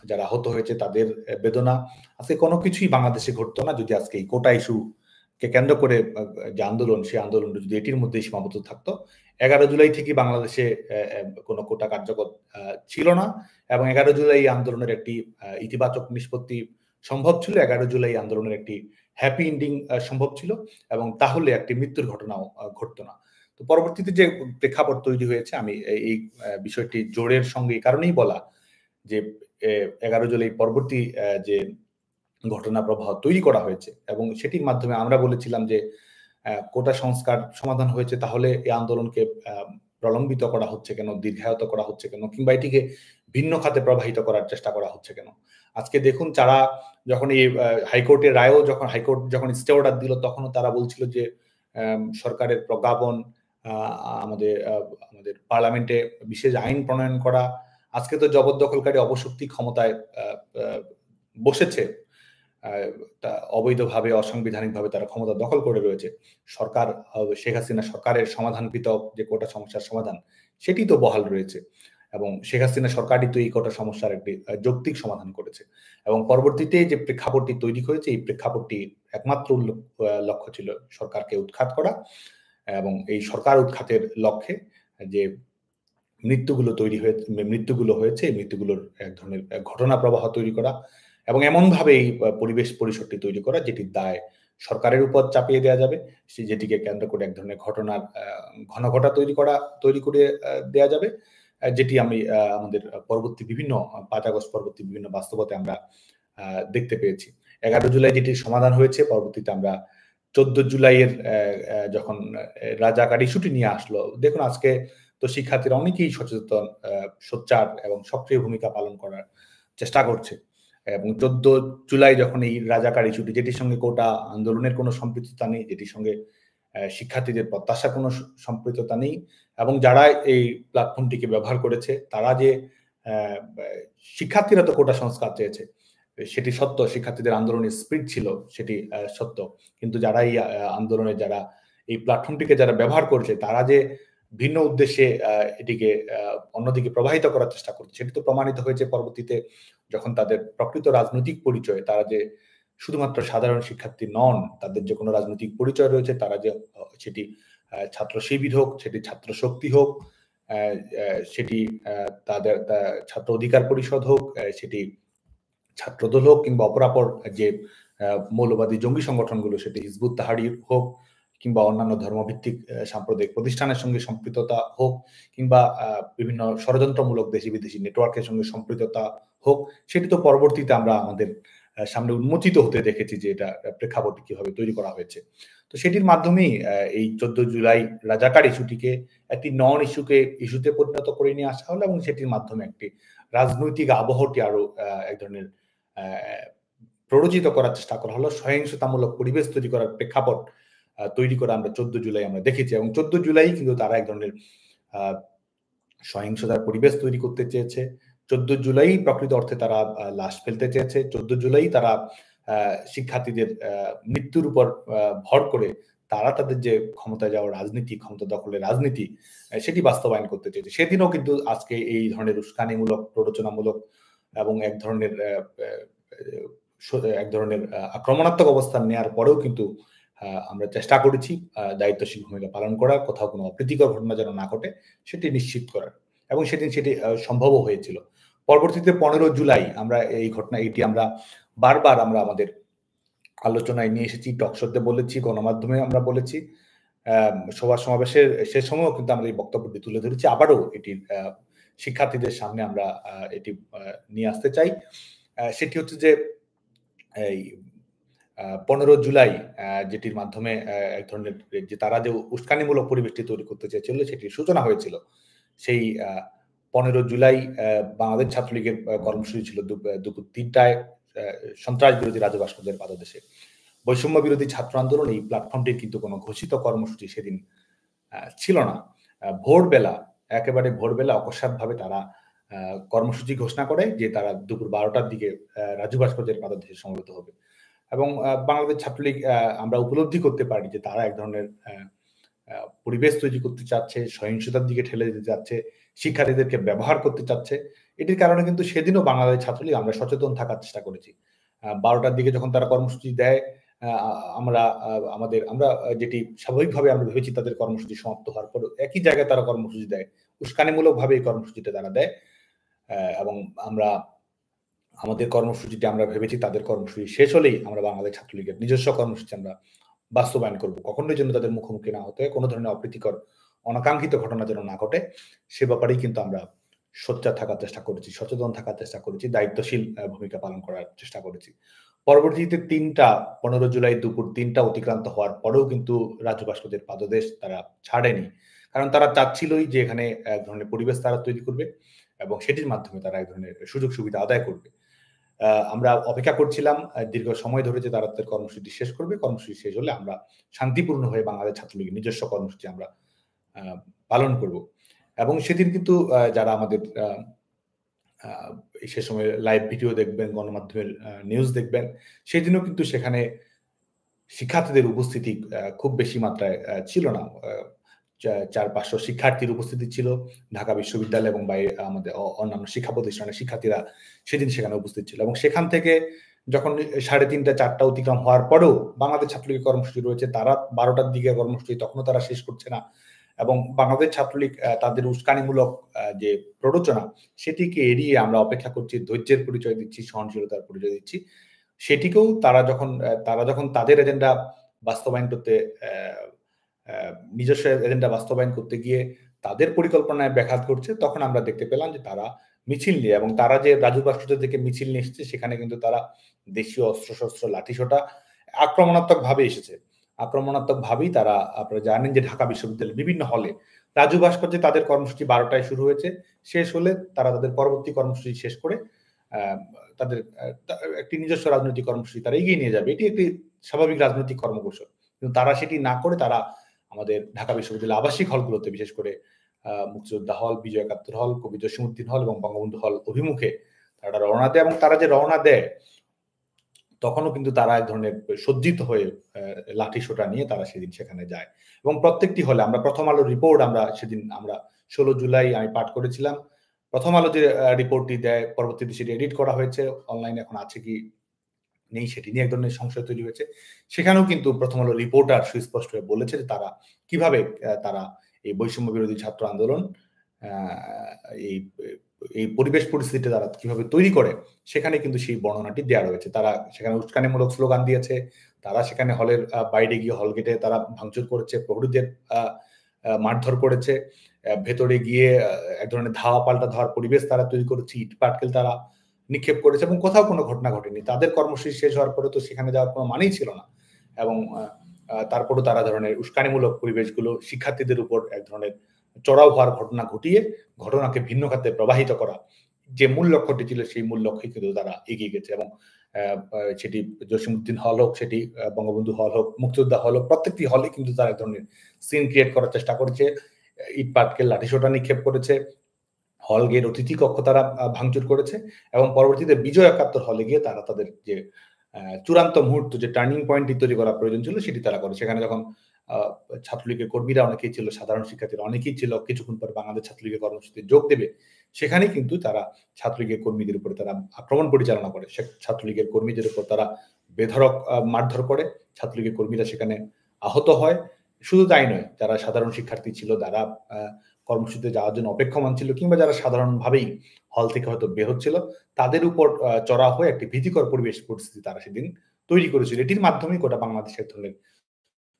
যারা আহত হয়েছে তাদের বেদনা, আজকে কোনো কিছুই বাংলাদেশে ঘটতো না যদি আজকে এই কোটা ইস্যুকে কেন্দ্র করে যে আন্দোলন, সেই আন্দোলনটা যদি এটির মধ্যেই সীমাবদ্ধ থাকতো। 11 জুলাই থেকে বাংলাদেশে কোনো কোটা কার্যকর ছিল না এবং 11 জুলাই আন্দোলনের একটি ইতিবাচক নিষ্পত্তি সম্ভব ছিল, 11 জুলাই আন্দোলনের একটি হ্যাপি এন্ডিং সম্ভব ছিল এবং তাহলে একটি মৃত্যুর ঘটনাও ঘটতো না। তো পরবর্তীতে যে প্রেক্ষাপট তৈরি হয়েছে, আমি এই বিষয়টি জোরের সঙ্গে এই কারণেই বলা যে 11 জুলাই পরবর্তী যে ঘটনা প্রবাহ তৈরি করা হয়েছে এবং সেটির মাধ্যমে আমরা বলেছিলাম যে কোটা সংস্কার সমাধান হয়েছে, তাহলে এই আন্দোলনকে প্রলম্বিত করা হচ্ছে কেন, দীর্ঘায়িত করা হচ্ছে কেন, কিংবা এটিকে ভিন্ন খাতে প্রবাহিত করার চেষ্টা করা হচ্ছে কেন? আজকে দেখুন, তারা যখন এই হাইকোর্টের রায়ও হাইকোর্ট যখন স্টে অর্ডার দিল, তখনও তারা বলছিল যে সরকারের প্রজ্ঞাপন, আমাদের পার্লামেন্টে বিশেষ আইন প্রণয়ন করা, আজকে তো জবরদখলকারী অবশক্তি ক্ষমতায় বসেছে, অবৈধভাবে, অসাংবিধানিকভাবে তারা ক্ষমতা দখল করে রয়েছে। সরকার, শেখ হাসিনা সরকারের সমাধানকৃত যে কোটা সমস্যার সমাধান, সেটি তো বহাল রয়েছে এবং শেখ হাসিনা সরকারই তো এই কটা সমস্যার একটি যৌক্তিক সমাধান করেছে এবং পরবর্তীতে যে প্রেক্ষাপটটি তৈরি হয়েছে এই প্রেক্ষাপটটি একমাত্র লক্ষ্য ছিল সরকারকে উৎখাত করা এবং এই সরকার উৎখাতের লক্ষ্যে যে মৃত্যুগুলো হয়েছে এই মৃত্যুগুলোর এক ধরনের ঘটনা প্রবাহ তৈরি করা এবং এমনভাবে এই পরিবেশ পরিসরটি তৈরি করা যেটির দায় সরকারের উপর চাপিয়ে দেওয়া যাবে, যেটিকে কেন্দ্র করে এক ধরনের ঘটনার ঘনঘটা তৈরি করে দেওয়া যাবে, যেটি আমি আমাদের পরবর্তী বিভিন্ন ৫ আগস্ট পরবর্তী বিভিন্ন বাস্তবতা আমরা দেখতে পেয়েছি। ১১ জুলাই যেটির সমাধান হয়েছে, পরবর্তীতে আমরা ১৪ জুলাইয়ের যখন রাজাকার ইস্যুটি নিয়ে আসলো, দেখুন আজকে তো শিক্ষার্থীরা অনেকেই সচেতন, সোচ্চার এবং সক্রিয় ভূমিকা পালন করার চেষ্টা করছে এবং ১৪ জুলাই যখন এই রাজাকার ইস্যুটি, যেটির সঙ্গে কোটা আন্দোলনের কোনো সম্পৃক্ততা নেই, যেটির সঙ্গে শিক্ষার্থীদের প্রত্যাশার কোনো সম্পৃক্ততা নেই এবং যারা এই প্ল্যাটফর্মটিকে ব্যবহার করেছে তারা যে শিক্ষার্থীরা তো কোটা সংস্কার চেয়েছে, সেটি সত্য, শিক্ষার্থীদের আন্দোলনের স্পিরিট ছিল সেটি সত্য, কিন্তু যারা এই আন্দোলনে যারা এই প্ল্যাটফর্মটিকে যারা ব্যবহার করছে তারা যে ভিন্ন উদ্দেশ্যে এটিকে অন্যদিকে প্রবাহিত করার চেষ্টা করছে সেটি তো প্রমাণিত হয়েছে পরবর্তীতে, যখন তাদের প্রকৃত রাজনৈতিক পরিচয়, তারা যে শুধুমাত্র সাধারণ শিক্ষার্থী নন, তাদের যে কোনো রাজনৈতিক পরিচয় রয়েছে, তারা যে সেটি ছাত্র শিবির হোক, সেটি ছাত্র শক্তি হোক, সেটি তাদের ছাত্র অধিকার পরিষদ হোক, সেটি ছাত্রদল হোক, কিংবা অপরাপর যে মৌলবাদী জঙ্গি সংগঠনগুলো, সেটি হিজবুত তাহরির হোক, কিংবা অন্যান্য ধর্মভিত্তিক সাম্প্রদায়িক প্রতিষ্ঠানের সঙ্গে সম্পৃক্ততা হোক, কিংবা বিভিন্ন ষড়যন্ত্রমূলক দেশি বিদেশি নেটওয়ার্কের সঙ্গে সম্পৃক্ততা হোক, সেটি তো পরবর্তীতে আমরা আমাদের সামনে উন্মোচিত হতে দেখেছি যে এটা প্রেক্ষাপট কিভাবে তৈরি করা হয়েছে। তো সেটির মাধ্যমেই এই ১৪ জুলাই রাজাকার ইস্যুটিকে একটি নন ইস্যুতে পরিণত করে নিয়ে আসা হলো এবং সেটির মাধ্যমে একটি রাজনৈতিক আবহটি আরো এক ধরনের প্ররোচিত করার চেষ্টা করা হলো, সহিংসতামূলক পরিবেশ তৈরি করার প্রেক্ষাপট তৈরি করে আমরা ১৪ জুলাই আমরা দেখেছি এবং ১৪ জুলাই কিন্তু তারা এক ধরনের সহিংসতার পরিবেশ তৈরি করতে চেয়েছে। ১৪ জুলাই প্রকৃত অর্থে তারা লাশ ফেলতে চেয়েছে। ১৪ জুলাই তারা শিক্ষার্থীদের মৃত্যুর উপর ভর করে তারা তাদের যে ক্ষমতায় যাওয়ার রাজনীতি, ক্ষমতা দখলের রাজনীতি, সেটি বাস্তবায়ন করতে চেয়েছে। সেদিনও কিন্তু আজকে এই ধরনের উস্কানিমূলক, প্ররোচনামূলক এবং এক ধরনের আক্রমণাত্মক অবস্থান নেওয়ার পরেও কিন্তু আমরা চেষ্টা করেছি দায়িত্বশীল ভূমিকা পালন করার, কোথাও কোনো অপ্রীতিকর ঘটনা যেন না ঘটে সেটি নিশ্চিত করার, এবং সেদিন সেটি সম্ভবও হয়েছিল। পরবর্তীতে ১৫ জুলাই আমরা এই ঘটনা, এটি আমরা বারবার আমরা আমাদের আলোচনায় নিয়ে এসেছি, টকশোতে বলেছি, গণমাধ্যমে আমরা বলেছি, সভা সমাবেশের সে সময়ও কিন্তু আমরা এই বক্তব্যটি তুলে ধরেছি। আবারও এটির শিক্ষার্থীদের সামনে আমরা এটি নিয়ে আসতে চাই। সেটি হচ্ছে যে এই ১৫ জুলাই যেটির মাধ্যমে এক ধরনের যে তারা যে উস্কানিমূলক পরিবেশটি তৈরি করতে চেয়েছিল সেটির সূচনা হয়েছিল। সেই ১৫ জুলাই বাংলাদেশ ছাত্রলীগের কর্মসূচি ছিল দুপুর ৩টায় সন্ত্রাস বিরোধী রাজু ভাস্কর্যের পাদদেশে। বৈষম্য বিরোধী ছাত্র আন্দোলন এই প্ল্যাটফর্মটির কিন্তু কোনো ঘোষিত কর্মসূচি সেদিন ছিল না। ভোরবেলা, একেবারে ভোরবেলা অকস্মাৎভাবে তারা কর্মসূচি ঘোষণা করে যে তারা দুপুর ১২টার দিকে রাজু ভাস্কর্যের পাদদেশে সমবেত হবে এবং বাংলাদেশ ছাত্রলীগ আমরা উপলব্ধি করতে পারি যে তারা এক ধরনের পরিবেশ তৈরি করতে চাচ্ছে, সহিংসতার দিকে ঠেলে দিতে চাচ্ছে, শিক্ষার্থীদেরকে ব্যবহার করতে চাচ্ছে। এটির কারণে কিন্তু সেদিনও বাংলাদেশ ছাত্রলীগ আমরা সচেতন থাকার চেষ্টা করেছি। ১২টার দিকে যখন তারা কর্মসূচি দেয়, আমরা যেটি স্বাভাবিকভাবে আমরা ভেবেছি তাদের কর্মসূচি সমাপ্ত হওয়ার পর একই জায়গায় তারা কর্মসূচি দেয়, উস্কানিমূলকভাবে এই কর্মসূচিটা তারা দেয় এবং আমাদের কর্মসূচিটা আমরা ভেবেছি তাদের কর্মসূচি শেষ হলেই আমরা বাংলাদেশ ছাত্রলীগের নিজস্ব কর্মসূচি আমরা বাস্তবায়ন করব। কখনোই যেন তাদের মুখোমুখি না হতে হয়, কোনো ধরনের অপ্রীতিকর অনাকাঙ্ক্ষিত ঘটনা যেন না ঘটে, সে ব্যাপারেই কিন্তু আমরা সোচ্চার থাকার চেষ্টা করেছি, সচেতন থাকার চেষ্টা করেছি, দায়িত্বশীল ভূমিকা পালন করার চেষ্টা করেছি। পরবর্তীতে ১৫ জুলাই দুপুর ৩টা অতিক্রান্ত হওয়ার পরেও কিন্তু রাজু ভাস্কর্যের পাদদেশ তারা ছাড়েনি। কারণ তারা চাচ্ছিলই যে এখানে এক ধরনের পরিবেশ তারা তৈরি করবে এবং সেটির মাধ্যমে তারা এক ধরনের সুযোগ সুবিধা আদায় করবে। আমরা অপেক্ষা করছিলাম দীর্ঘ সময় ধরে যে তারা তাদের কর্মসূচি শেষ করবে। কর্মসূচি শেষ হলে আমরা শান্তিপূর্ণ হয়ে বাংলাদেশ ছাত্রলীগের নিজস্ব কর্মসূচি আমরা পালন করব। এবং সেদিন কিন্তু যারা আমাদের সে সময় লাইভ ভিডিও দেখবেন, গণমাধ্যমের নিউজ দেখবেন, সেদিনও কিন্তু সেখানে শিক্ষার্থীদের উপস্থিতি খুব বেশি মাত্রায় ছিল না। 400-500 শিক্ষার্থীর উপস্থিতি ছিল। ঢাকা বিশ্ববিদ্যালয় এবং বাইরে আমাদের অন্যান্য শিক্ষা প্রতিষ্ঠানের শিক্ষার্থীরা সেদিন সেখানে উপস্থিত ছিল এবং সেখান থেকে যখন 3:30-4টা অতিক্রম হওয়ার পরেও বাংলাদেশ ছাত্রলীগের কর্মসূচি রয়েছে, তারা 12টার দিকে কর্মসূচি তখনও তারা শেষ করছে না এবং বাংলাদেশ ছাত্রলীগ তাদের উস্কানিমূলক যে প্ররোচনা সেটিকে এড়িয়ে আমরা অপেক্ষা করছি, ধৈর্যের পরিচয় দিচ্ছি, সহনশীলতার পরিচয় দিচ্ছি। সেটিকেও তারা যখন তাদের এজেন্ডা বাস্তবায়ন করতে নিজস্ব এজেন্ডা বাস্তবায়ন করতে গিয়ে তাদের পরিকল্পনায় ব্যাঘাত ঘটছে, তখন আমরা দেখতে পেলাম যে তারা মিছিল নিয়ে এবং তারা যে রাজু ভাস্কর্য থেকে মিছিল নিয়ে এসেছে সেখানে কিন্তু তারা দেশীয় অস্ত্রশস্ত্র লাঠিসোঁটা আক্রমণাত্মকভাবে এসেছে। আক্রমণাত্মকভাবেই তারা, আপনারা জানেন যে ঢাকা বিশ্ববিদ্যালয়ের বিভিন্ন হলে রাজু ভাস্কর্যে তাদের কর্মসূচি 12টায় শুরু হয়েছে, শেষ হলে তারা তাদের পরবর্তী কর্মসূচি শেষ করে তাদের একটি নিজস্ব রাজনৈতিক কর্মসূচি তারা এগিয়ে নিয়ে যাবে। এটি একটি স্বাভাবিক রাজনৈতিক কর্মকৌশল, কিন্তু তারা সেটি না করে তারা আমাদের ঢাকা বিশ্ববিদ্যালয়ের আবাসিক হলগুলোতে, বিশেষ করে মুক্তিযোদ্ধা হল, বিজয় একাত্তর হল, কবি জসিমউদ্দিন হল এবং বঙ্গবন্ধু হল অভিমুখে তারা রওনা দেয় এবং তারা যে রওনা দেয় তখনও কিন্তু তারা এক ধরনের সজ্জিত হয়ে লাঠিসোঁটা নিয়ে তারা সেদিন সেখানে যায় এবং প্রত্যেকটি হলে আমরা প্রথম আলোর রিপোর্ট সেদিন 16 জুলাই আমি পাঠ করেছিলাম। প্রথম আলো যে রিপোর্টটি দেয় পরবর্তীতে সেটি এডিট করা হয়েছে, অনলাইনে এখন আছে কি নেই সেটি নিয়ে এক ধরনের সংশয় তৈরি হয়েছে। সেখানেও কিন্তু প্রথম আলো রিপোর্টার সুস্পষ্ট হয়ে বলেছে যে তারা কিভাবে তারা এই বৈষম্য বিরোধী ছাত্র আন্দোলন এই পরিবেশ পরিস্থিতি তারা কিভাবে তৈরি করে, সেখানে কিন্তু সেই বর্ণনাটি দেওয়া রয়েছে। তারা সেখানে উস্কানিমূলক স্লোগান দিয়েছে, তারা সেখানে হলের বাইরে গিয়ে হল গেটে তারা ভাঙচুর করেছে, প্রহরীদের মারধর করেছে, ভেতরে গিয়ে এক ধরনের ধাওয়া পাল্টা ধাওয়ার পরিবেশ তারা তৈরি করেছে, ইট পাটকেল তারা নিক্ষেপ করেছে এবং কোথাও কোনো ঘটনা ঘটেনি। তাদের কর্মসূচি শেষ হওয়ার পরে তো সেখানে যাওয়ার কোনো মানেই ছিল না এবং তারপরও তারা ধরনের উস্কানিমূলক পরিবেশগুলো শিক্ষার্থীদের উপর এক ধরনের চড়াও হওয়ার ঘটনা ঘটিয়ে ঘটনাকে ভিন্ন খাতে প্রবাহিত করা, যে মূল লক্ষ্যটি ছিল সেই মূল লক্ষ্যে কিন্তু তারা এগিয়ে গেছে এবং সেটি জসিমউদ্দিন হল হোক, সেটি বঙ্গবন্ধু হল হোক, মুক্তিযোদ্ধা হল হোক, প্রত্যেকটি হলে কিন্তু তারা এক ধরনের সিন ক্রিয়েট করার চেষ্টা করেছে, ইট পাটকেল লাঠিসোঁটা নিক্ষেপ করেছে, হল গেট অতিথি কক্ষ তারা ভাঙচুর করেছে এবং পরবর্তীতে বিজয় একাত্তর হলে গিয়ে তারা তাদের যে চূড়ান্ত মুহূর্ত, যে টার্নিং পয়েন্টটি তৈরি করা প্রয়োজন ছিল সেটি তারা করে। সেখানে যখন ছাত্রলীগের কর্মীরা অনেকেই ছিল, সাধারণ শিক্ষার্থীরা অনেকেই ছিল, কিছুক্ষণ পর বাংলাদেশ ছাত্রলীগের কর্মসূচিতে যোগ দেবে, সেখানেই কিন্তু তারা ছাত্রলীগের কর্মীদের উপরে তারা আক্রমণ পরিচালনা করে। ছাত্রলীগের কর্মীদের উপর তারা বেধড়ক মারধর করে, ছাত্রলীগের কর্মীরা সেখানে আহত হয়। শুধু তাই নয়, যারা সাধারণ শিক্ষার্থী ছিল, যারা কর্মসূচিতে যাওয়ার জন্য অপেক্ষমান ছিল কিংবা যারা সাধারণভাবেই হল থেকে হয়তো বের হচ্ছিল, তাদের উপর চড়া হয়ে একটি ভীতিকর পরিবেশ পরিস্থিতি তারা সেদিন তৈরি করেছিল। এটির মাধ্যমেই গোটা বাংলাদেশের ধরনের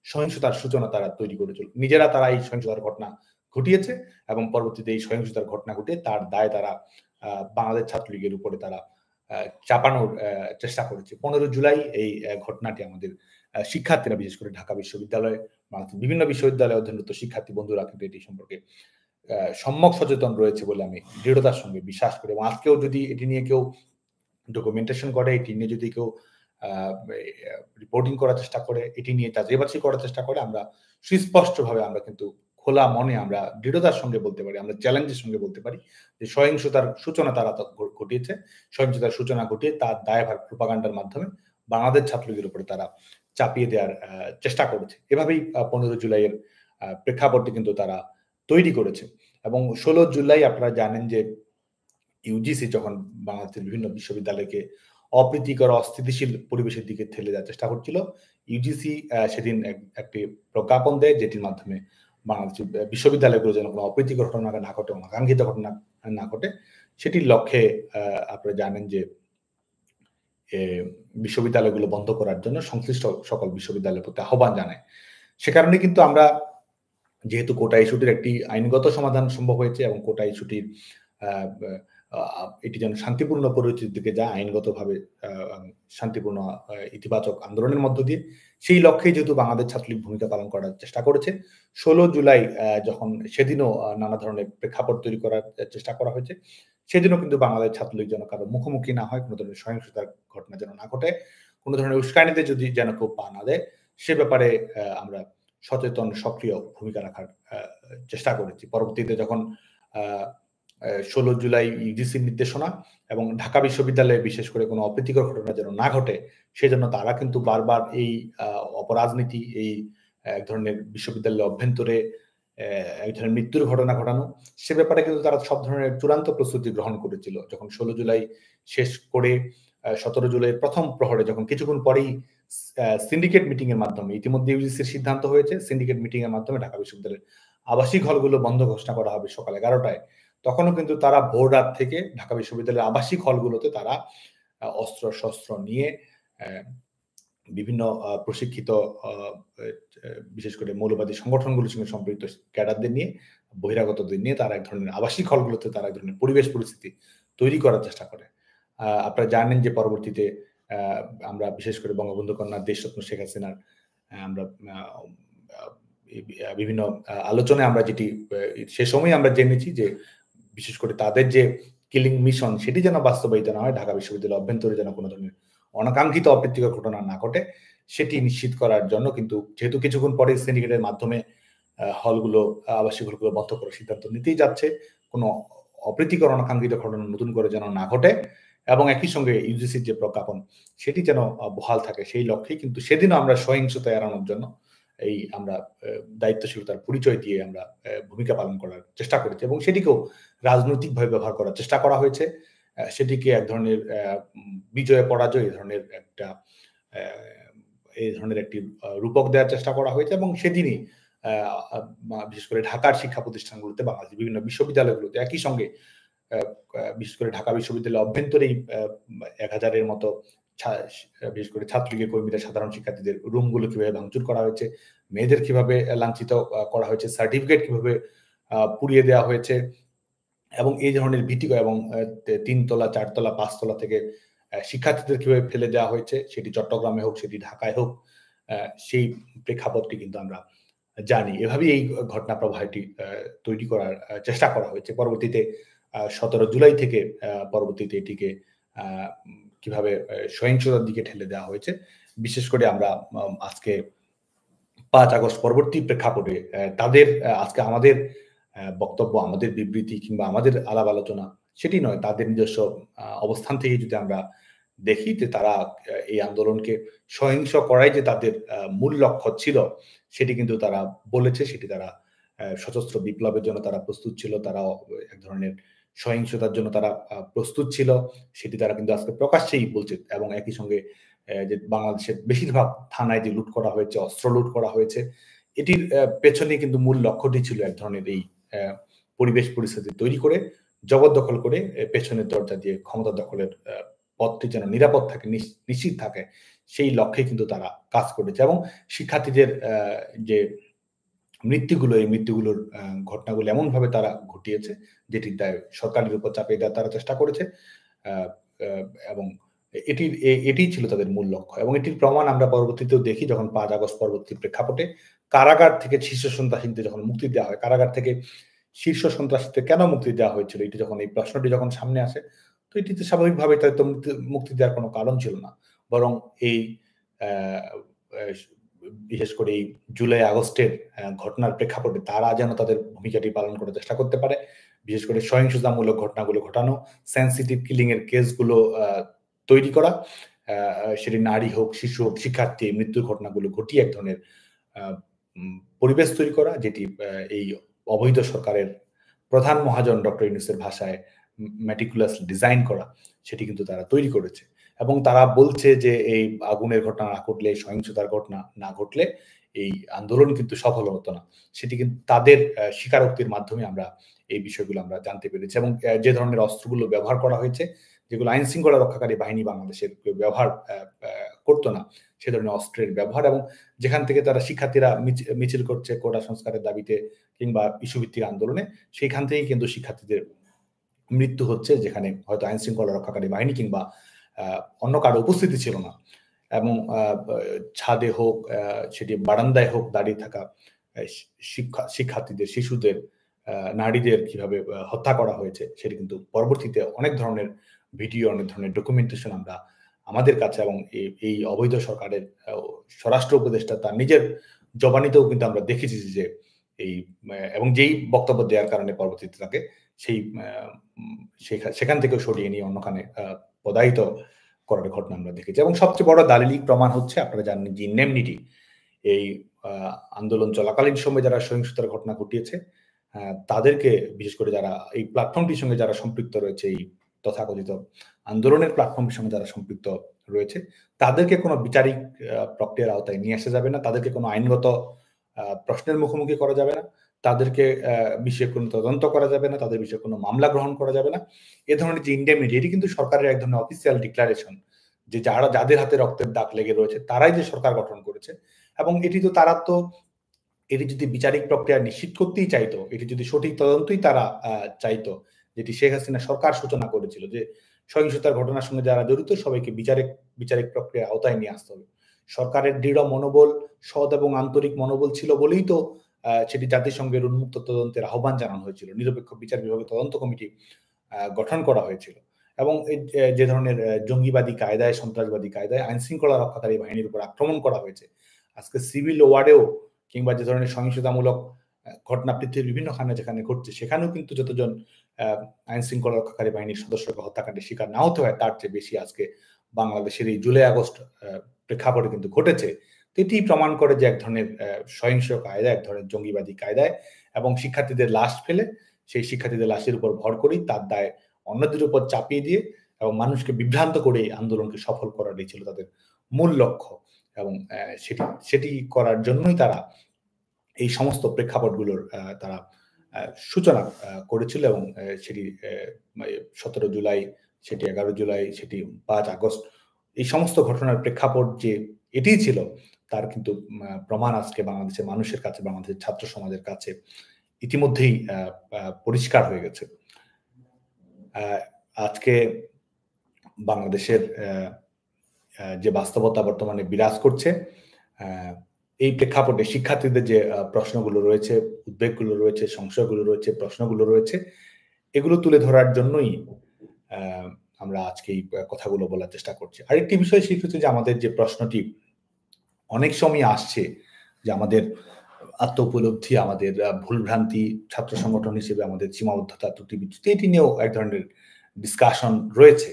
সহিংসতার সূচনা তারা তৈরি করেছিল। নিজেরা তারা এই সহিংসতার ঘটনা ঘটিয়েছে এবং পরবর্তীতে এই সহিংসতার ঘটনা ঘটিয়ে তার দায় তারা বাংলাদেশ ছাত্রলীগের উপরে তারা চাপানোর চেষ্টা করেছে। 15 জুলাই এই ঘটনাটি আমাদের শিক্ষার্থীরা, বিশেষ করে ঢাকা বিশ্ববিদ্যালয়ে, বিভিন্ন বিশ্ববিদ্যালয়ে অধ্যয়নরত শিক্ষার্থী বন্ধুরা কিন্তু এটি সম্পর্কে সম্যক সচেতন রয়েছে বলে আমি দৃঢ়তার সঙ্গে বিশ্বাস করি এবং আজকেও যদি এটি নিয়ে কেউ ডকুমেন্টেশন করে, এটি নিয়ে যদি কেউ রিপোর্টিং করার চেষ্টা করে, এটি নিয়ে যাচাই-বাছাই করার চেষ্টা করে, আমরা সুস্পষ্টভাবে আমরা কিন্তু খোলা মনে আমরা দৃঢ়তার সঙ্গে বলতে পারি, আমরা চ্যালেঞ্জের সঙ্গে বলতে পারি যে সহিংসতার সূচনা তারা ঘটিয়েছে। সহিংসতার সূচনা ঘটিয়ে তার দায়ভার প্রোপাগান্ডার মাধ্যমে বাংলাদেশ ছাত্রলীগের উপরে তারা চাপিয়ে দেওয়ার চেষ্টা করেছে। এভাবেই 15 জুলাইয়ের প্রেক্ষাপটটি কিন্তু তারা তৈরি করেছে এবং 16 জুলাই আপনারা জানেন যে ইউজিসি যখন বাংলাদেশের বিভিন্ন বিশ্ববিদ্যালয়কে অপ্রীতিকর অস্থিতিশীল পরিবেশের দিকে ঠেলে দেওয়ার চেষ্টা করছিল, ইউজিসি সেদিন একটি প্রজ্ঞাপন দেয় যেটির মাধ্যমে বাংলাদেশের বিশ্ববিদ্যালয়গুলো যেন কোনো অপ্রীতিকর ঘটনা না ঘটে, অনাকাঙ্ক্ষিত ঘটনা না ঘটে, সেটির লক্ষ্যে আপনারা জানেন যে বিশ্ববিদ্যালয়গুলো বন্ধ করার জন্য সংশ্লিষ্ট সকল বিশ্ববিদ্যালয়ের প্রতি আহ্বান জানায়। সে কারণে কিন্তু আমরা, যেহেতু কোটা ইস্যুটির একটি আইনগত সমাধান সম্ভব হয়েছে এবং কোটা ইস্যুটির এটি যেন শান্তিপূর্ণ পরিস্থিতির দিকে যায়, আইনগতভাবে শান্তিপূর্ণ ইতিবাচক আন্দোলনের মধ্য দিয়ে, সেই লক্ষ্যে যেহেতু বাংলাদেশ ছাত্রলীগ ভূমিকা পালন করার চেষ্টা করেছে, 16 জুলাই যখন সেদিনও নানা ধরনের প্রেক্ষাপট তৈরি করার চেষ্টা করা হয়েছে, সেদিনও কিন্তু বাংলাদেশ ছাত্রলীগ যেন কারো মুখোমুখি না হয়, কোনো ধরনের সহিংসতার ঘটনা যেন না ঘটে, কোনো ধরনের উস্কানিতে যদি যেন কেউ পা না দেয়, সে ব্যাপারে আমরা সচেতন সক্রিয় ভূমিকা রাখার চেষ্টা করেছি। পরবর্তীতে যখন 16 জুলাই ইউজিসির নির্দেশনা এবং ঢাকা বিশ্ববিদ্যালয়ে বিশেষ করে কোনো অপ্রীতিকর ঘটনা যেন না ঘটে, সেজন্য তারা কিন্তু বারবার এই অপরাজনীতি, এই এক ধরনের বিশ্ববিদ্যালয়ের অভ্যন্তরে এক ধরনের মৃত্যুর ঘটনা ঘটানো, সে ব্যাপারে কিন্তু তারা সব ধরনের চূড়ান্ত প্রস্তুতি গ্রহণ করেছিল। যখন ১৬ জুলাই শেষ করে ১৭ জুলাইয়ের ১ম প্রহরে যখন কিছুক্ষণ পরেই সিন্ডিকেট মিটিং এর মাধ্যমে ইতিমধ্যে ইউজিসির সিদ্ধান্ত হয়েছে, সিন্ডিকেট মিটিং এর মাধ্যমে ঢাকা বিশ্ববিদ্যালয়ের আবাসিক হলগুলো বন্ধ ঘোষণা করা হবে সকাল ১১ টায়। তখনও কিন্তু তারা ভোর রাত থেকে ঢাকা বিশ্ববিদ্যালয়ের আবাসিক হলগুলোতে তারা অস্ত্র-শস্ত্র নিয়ে অ্যা বিভিন্ন প্রশিক্ষিত আ এ বিশেষ করে মৌলবাদী সংগঠনগুলোর সঙ্গে সম্পৃক্ত ক্যাডারদের নিয়ে, বহিরাগতদের নিয়ে তারা এক ধরনের আবাসিক হলগুলোতে তারা এক ধরনের পরিবেশ পরিস্থিতি তৈরি করার চেষ্টা করে। আপনারা জানেন যে পরবর্তীতে আ আমরা বিশেষ করে বঙ্গবন্ধু কন্যা দেশরত্ন শেখ হাসিনার আমরা আ আ বিভিন্ন আলোচনায় আমরা যেটি সে সময়ে আমরা জেনেছি যে বিশেষ করে তাদের যে কিলিং মিশন সেটি যেন বাস্তবায়িত না হয়, ঢাকা বিশ্ববিদ্যালয়ের অভ্যন্তরে যেন কোন ধরনের অনাকাঙ্ক্ষিত অপ্রীতিকর ঘটনা না ঘটে, সেটি নিশ্চিত করার জন্য কিন্তু যেহেতু কিছুক্ষণ পরে সিন্ডিকেটের মাধ্যমে হলগুলো আবাসিক হলগুলো বন্ধ করার সিদ্ধান্ত নিতেই যাচ্ছে। কোন অপ্রীতিকর অনাকাঙ্ক্ষিত ঘটনা নতুন করে যেন না ঘটে এবং একই সঙ্গে ইউজিসির যে প্রজ্ঞাপন সেটি যেন বহাল থাকে সেই লক্ষ্যেই কিন্তু সেদিনও আমরা সহিংসতা এড়ানোর জন্য আমরা দায়িত্বশীলতার পরিচয় দিয়ে আমরা ভূমিকা পালন করার চেষ্টা করেছি এবং সেটিকেও রাজনৈতিকভাবে ব্যবহার করার চেষ্টা করা হয়েছে। সেটিকে এক ধরনের বিজয় পরাজয় এই ধরনের একটি রূপক দেওয়ার চেষ্টা করা হয়েছে এবং সেদিনই বিশেষ করে ঢাকার শিক্ষা প্রতিষ্ঠানগুলোতে বাংলাদেশের বিভিন্ন বিশ্ববিদ্যালয়গুলোতে একই সঙ্গে বিশেষ করে ঢাকা বিশ্ববিদ্যালয়ের অভ্যন্তরেই ১,০০০ এর মতো বিশেষ করে ছাত্রলীগের কর্মীরা সাধারণ শিক্ষার্থীদের রুমগুলো কিভাবে ভাঙচুর করা হয়েছে, মেয়েদের কিভাবে লাঞ্ছিত করা হয়েছে, সার্টিফিকেট কিভাবে পুড়িয়ে দেওয়া হয়েছে এবং এই ধরনের ভীতিকর এবং ৩ তলা, ৪ তলা, ৫ তলা থেকে শিক্ষার্থীদের কিভাবে ফেলে দেওয়া হয়েছে, সেটি চট্টগ্রামে হোক, সেটি ঢাকায় হোক, সেই প্রেক্ষাপটটি কিন্তু আমরা জানি। এভাবেই এই ঘটনা প্রবাহটি তৈরি করার চেষ্টা করা হয়েছে। পরবর্তীতে ১৭ জুলাই থেকে পরবর্তীতে এটিকে কিভাবে সহিংসতার দিকে ঠেলে দেওয়া হয়েছে। বিশেষ করে আমরা আজকে ৫ আগস্ট পরবর্তী প্রেক্ষাপটে তাদের আজকে আমাদের বক্তব্য, আমাদের বিবৃতি কিংবা আমাদের আলাপ আলোচনা সেটি নয়। তাদের নিজস্ব অবস্থান থেকে যদি আমরা দেখি যে তারা এই আন্দোলনকে সহিংস করাই যে তাদের মূল লক্ষ্য ছিল, সেটি কিন্তু তারা বলেছে। সেটি তারা সশস্ত্র বিপ্লবের জন্য তারা প্রস্তুত ছিল। তারা এক ধরনের সহিংসতার জন্য তারা প্রস্তুত ছিল। সেটি তারা কিন্তু আজকে প্রকাশ্যেই বলছে এবং একই সঙ্গে যে বাংলাদেশের বেশিরভাগ থানায় যে লুট করা হয়েছে, অস্ত্র লুট করা হয়েছে, এটির পেছনে কিন্তু মূল লক্ষ্যটি ছিল এক ধরনের এই পরিবেশ পরিস্থিতি তৈরি করে, জবরদখল করে পেছনের দরজা দিয়ে ক্ষমতা দখলের পথটি যেন নিরাপদ থাকে, নিশ্চিত থাকে, সেই লক্ষ্যে কিন্তু তারা কাজ করেছে এবং শিক্ষার্থীদের যে মৃত্যুগুলো, এই মৃত্যুগুলোর ঘটনাগুলো এমনভাবে তারা ঘটিয়েছে, যেটির দায় সরকারের উপর চাপিয়ে দেওয়ার তারা চেষ্টা করেছে। এবং এটিই ছিল তাদের মূল লক্ষ্য এবং এটির প্রমাণ আমরা পরবর্তীতেও দেখি যখন ৫ আগস্ট পরবর্তী প্রেক্ষাপটে কারাগার থেকে শীর্ষ সন্ত্রাসীদের যখন মুক্তি দেওয়া হয়, কারাগার থেকে শীর্ষ সন্ত্রাসীদের কেন মুক্তি দেওয়া হয়েছিল? এটি যখন এই প্রশ্নটি যখন সামনে আসে, তো এটিতে স্বাভাবিকভাবেই তাদের তো মুক্তি দেওয়ার কোনো কারণ ছিল না। বরং এই অ্যা বিশেষ করে এই জুলাই আগস্টের ঘটনার প্রেক্ষাপটে তারা যেন তাদের ভূমিকাটি পালন করার চেষ্টা করতে পারে। বিশেষ করে সহিংসতামূলক ঘটনাগুলো ঘটানো, সেনসিটিভ কিলিং এর কেসগুলো তৈরি করা, সেটি নারী হোক, শিশু হোক, শিক্ষার্থী মৃত্যুর ঘটনাগুলো ঘটিয়ে এক ধরনের পরিবেশ তৈরি করা, যেটি এই অবৈধ সরকারের প্রধান মহাজন ডক্টর ইউনূসের ভাষায় meticulously ডিজাইন করা, সেটি কিন্তু তারা তৈরি করেছে। এবং তারা বলছে যে এই আগুনের ঘটনা না ঘটলে, সহিংসতার ঘটনা না ঘটলে এই আন্দোলন কিন্তু সফল হতো না। সেটি কিন্তু তাদের স্বীকারোক্তির মাধ্যমে আমরা এই বিষয়গুলো আমরা জানতে পেরেছি এবং যে ধরনের অস্ত্রগুলো ব্যবহার করা হয়েছে, যেগুলো আইন শৃঙ্খলা রক্ষাকারী বাহিনী বাংলাদেশের কেউ ব্যবহার করত না, সে ধরনের অস্ত্রের ব্যবহার এবং যেখান থেকে তারা শিক্ষার্থীরা মিছিল করছে কোটা সংস্কারের দাবিতে কিংবা ইস্যুভিত্তিক আন্দোলনে, সেইখান থেকেই কিন্তু শিক্ষার্থীদের মৃত্যু হচ্ছে, যেখানে হয়তো আইন শৃঙ্খলা রক্ষাকারী বাহিনী কিংবা অন্য কারো উপস্থিতি ছিল না এবং ছাদে হোক, সেটি বারান্দায় হোক দাঁড়িয়ে থাকা শিক্ষার্থীদের, শিশুদের, নারীদের কিভাবে হত্যা করা হয়েছে, সেটি কিন্তু পরবর্তীতে অনেক ধরনের ভিডিও, অনেক ধরনের ডকুমেন্টেশন আমরা আমাদের কাছে এবং এই অবৈধ সরকারের স্বরাষ্ট্র উপদেষ্টা তার নিজের জবানিতেও কিন্তু আমরা দেখেছি যে এই এবং যেই বক্তব্য দেওয়ার কারণে পরবর্তীতে তাকে সেখান থেকেও সরিয়ে নিয়ে অন্যখানে পদায়িত করার ঘটনা আমরা দেখেছি এবং সবচেয়ে বড় দালিলিক প্রমাণ হচ্ছে, আপনারা জানেন যে ইনডেমনিটি, এই আন্দোলন চলাকালীন সময়ে যারা সহিংসতার ঘটনা ঘটিয়েছে তাদেরকে, বিশেষ করে যারা এই প্ল্যাটফর্মটির সঙ্গে যারা সম্পৃক্ত রয়েছে, এই তথাকথিত আন্দোলনের প্ল্যাটফর্মের সঙ্গে যারা সম্পৃক্ত রয়েছে, তাদেরকে কোনো বিচারিক প্রক্রিয়ার আওতায় নিয়ে আসা যাবে না, তাদেরকে কোনো আইনগত প্রশ্নের মুখোমুখি করা যাবে না, তাদেরকে বিষয়ে কোনো তদন্ত করা যাবে না, তাদের বিষয়ে কোনো মামলা গ্রহণ করা যাবে না। এ ধরনের যে ইন্ডেমনিটি, এটি কিন্তু সরকারের এক ধরনের অফিসিয়াল ডিক্লারেশন যে যাদের হাতে রক্তের দাগ লেগে রয়েছে তারাই যে সরকার গঠন করেছে। এবং এটি যদি বিচারিক প্রক্রিয়া নিশ্চিত করতেই চাইতো, এটি যদি সঠিক তদন্তই তারা চাইতো, যেটি শেখ হাসিনা সরকার সূচনা করেছিল, যে সহিংসতার ঘটনার সঙ্গে যারা জড়িত সবাইকে বিচারিক প্রক্রিয়া আওতায় নিয়ে আসতে হবে। সরকারের দৃঢ় মনোবল, সৎ এবং আন্তরিক মনোবল ছিল বলেই তো সেটি জাতিসংঘের উন্মুক্ত তদন্তের আহ্বান জানানো হয়েছিল, নিরপেক্ষ বিচার বিভাগের তদন্ত কমিটি গঠন করা হয়েছিল। এবং যে ধরনের জঙ্গিবাদী কায়দায়, সন্ত্রাসবাদী কায়দায় আইন শৃঙ্খলা রক্ষাকারী বাহিনীর উপর আক্রমণ করা হয়েছে, আজকে সিভিল ওয়ার্ডেও কিংবা যে ধরনের সহিংসতামূলক ঘটনা পৃথিবীর বিভিন্ন খানে যেখানে ঘটছে, সেখানেও কিন্তু যতজন আইন শৃঙ্খলা রক্ষাকারী বাহিনীর সদস্যকে হত্যাকাণ্ডের শিকার না হতে হয়, তার চেয়ে বেশি আজকে বাংলাদেশের এই জুলাই আগস্ট প্রেক্ষাপটে কিন্তু ঘটেছে। এটি প্রমাণ করে যে এক ধরনের সহিংস কায়দা, এক ধরনের জঙ্গিবাদী কায়দায়, এবং শিক্ষার্থীদের লাশ ফেলে সেই শিক্ষার্থীদের লাশের উপর ভর করেই তার দায় অন্যদের উপর চাপিয়ে দিয়ে এবং মানুষকে বিভ্রান্ত করে আন্দোলনকে সফল করাটাই ছিল তাদের মূল লক্ষ্য। এবং সেটি করার জন্যই তারা এই সমস্ত প্রেক্ষাপটগুলোর তারা সূচনা করেছিল। এবং সেটি 17 জুলাই, সেটি 11 জুলাই, সেটি 5 আগস্ট, এই সমস্ত ঘটনার প্রেক্ষাপট যে এটিই ছিল, তার কিন্তু প্রমাণ আজকে বাংলাদেশের মানুষের কাছে, বাংলাদেশের ছাত্র সমাজের কাছে ইতিমধ্যেই পরিষ্কার হয়ে গেছে। আজকে বাংলাদেশের যে বাস্তবতা বর্তমানে বিরাজ করছে, এই প্রেক্ষাপটে শিক্ষার্থীদের যে প্রশ্নগুলো রয়েছে, উদ্বেগগুলো রয়েছে, সংশয়গুলো রয়েছে, প্রশ্নগুলো রয়েছে, এগুলো তুলে ধরার জন্যই আমরা আজকে এই কথাগুলো বলার চেষ্টা করছি। আরেকটি বিষয় সেটি হচ্ছে যে আমাদের যে প্রশ্নটি অনেক সময় আসছে, যে আমাদের আত্ম উপলব্ধি, আমাদের ভুলভ্রান্তি, ছাত্র সংগঠন হিসেবে আমাদের সীমাবদ্ধতা, ত্রুটি বিচ্যুতি, এটি নিয়েও এক ধরনের ডিসকাশন রয়েছে।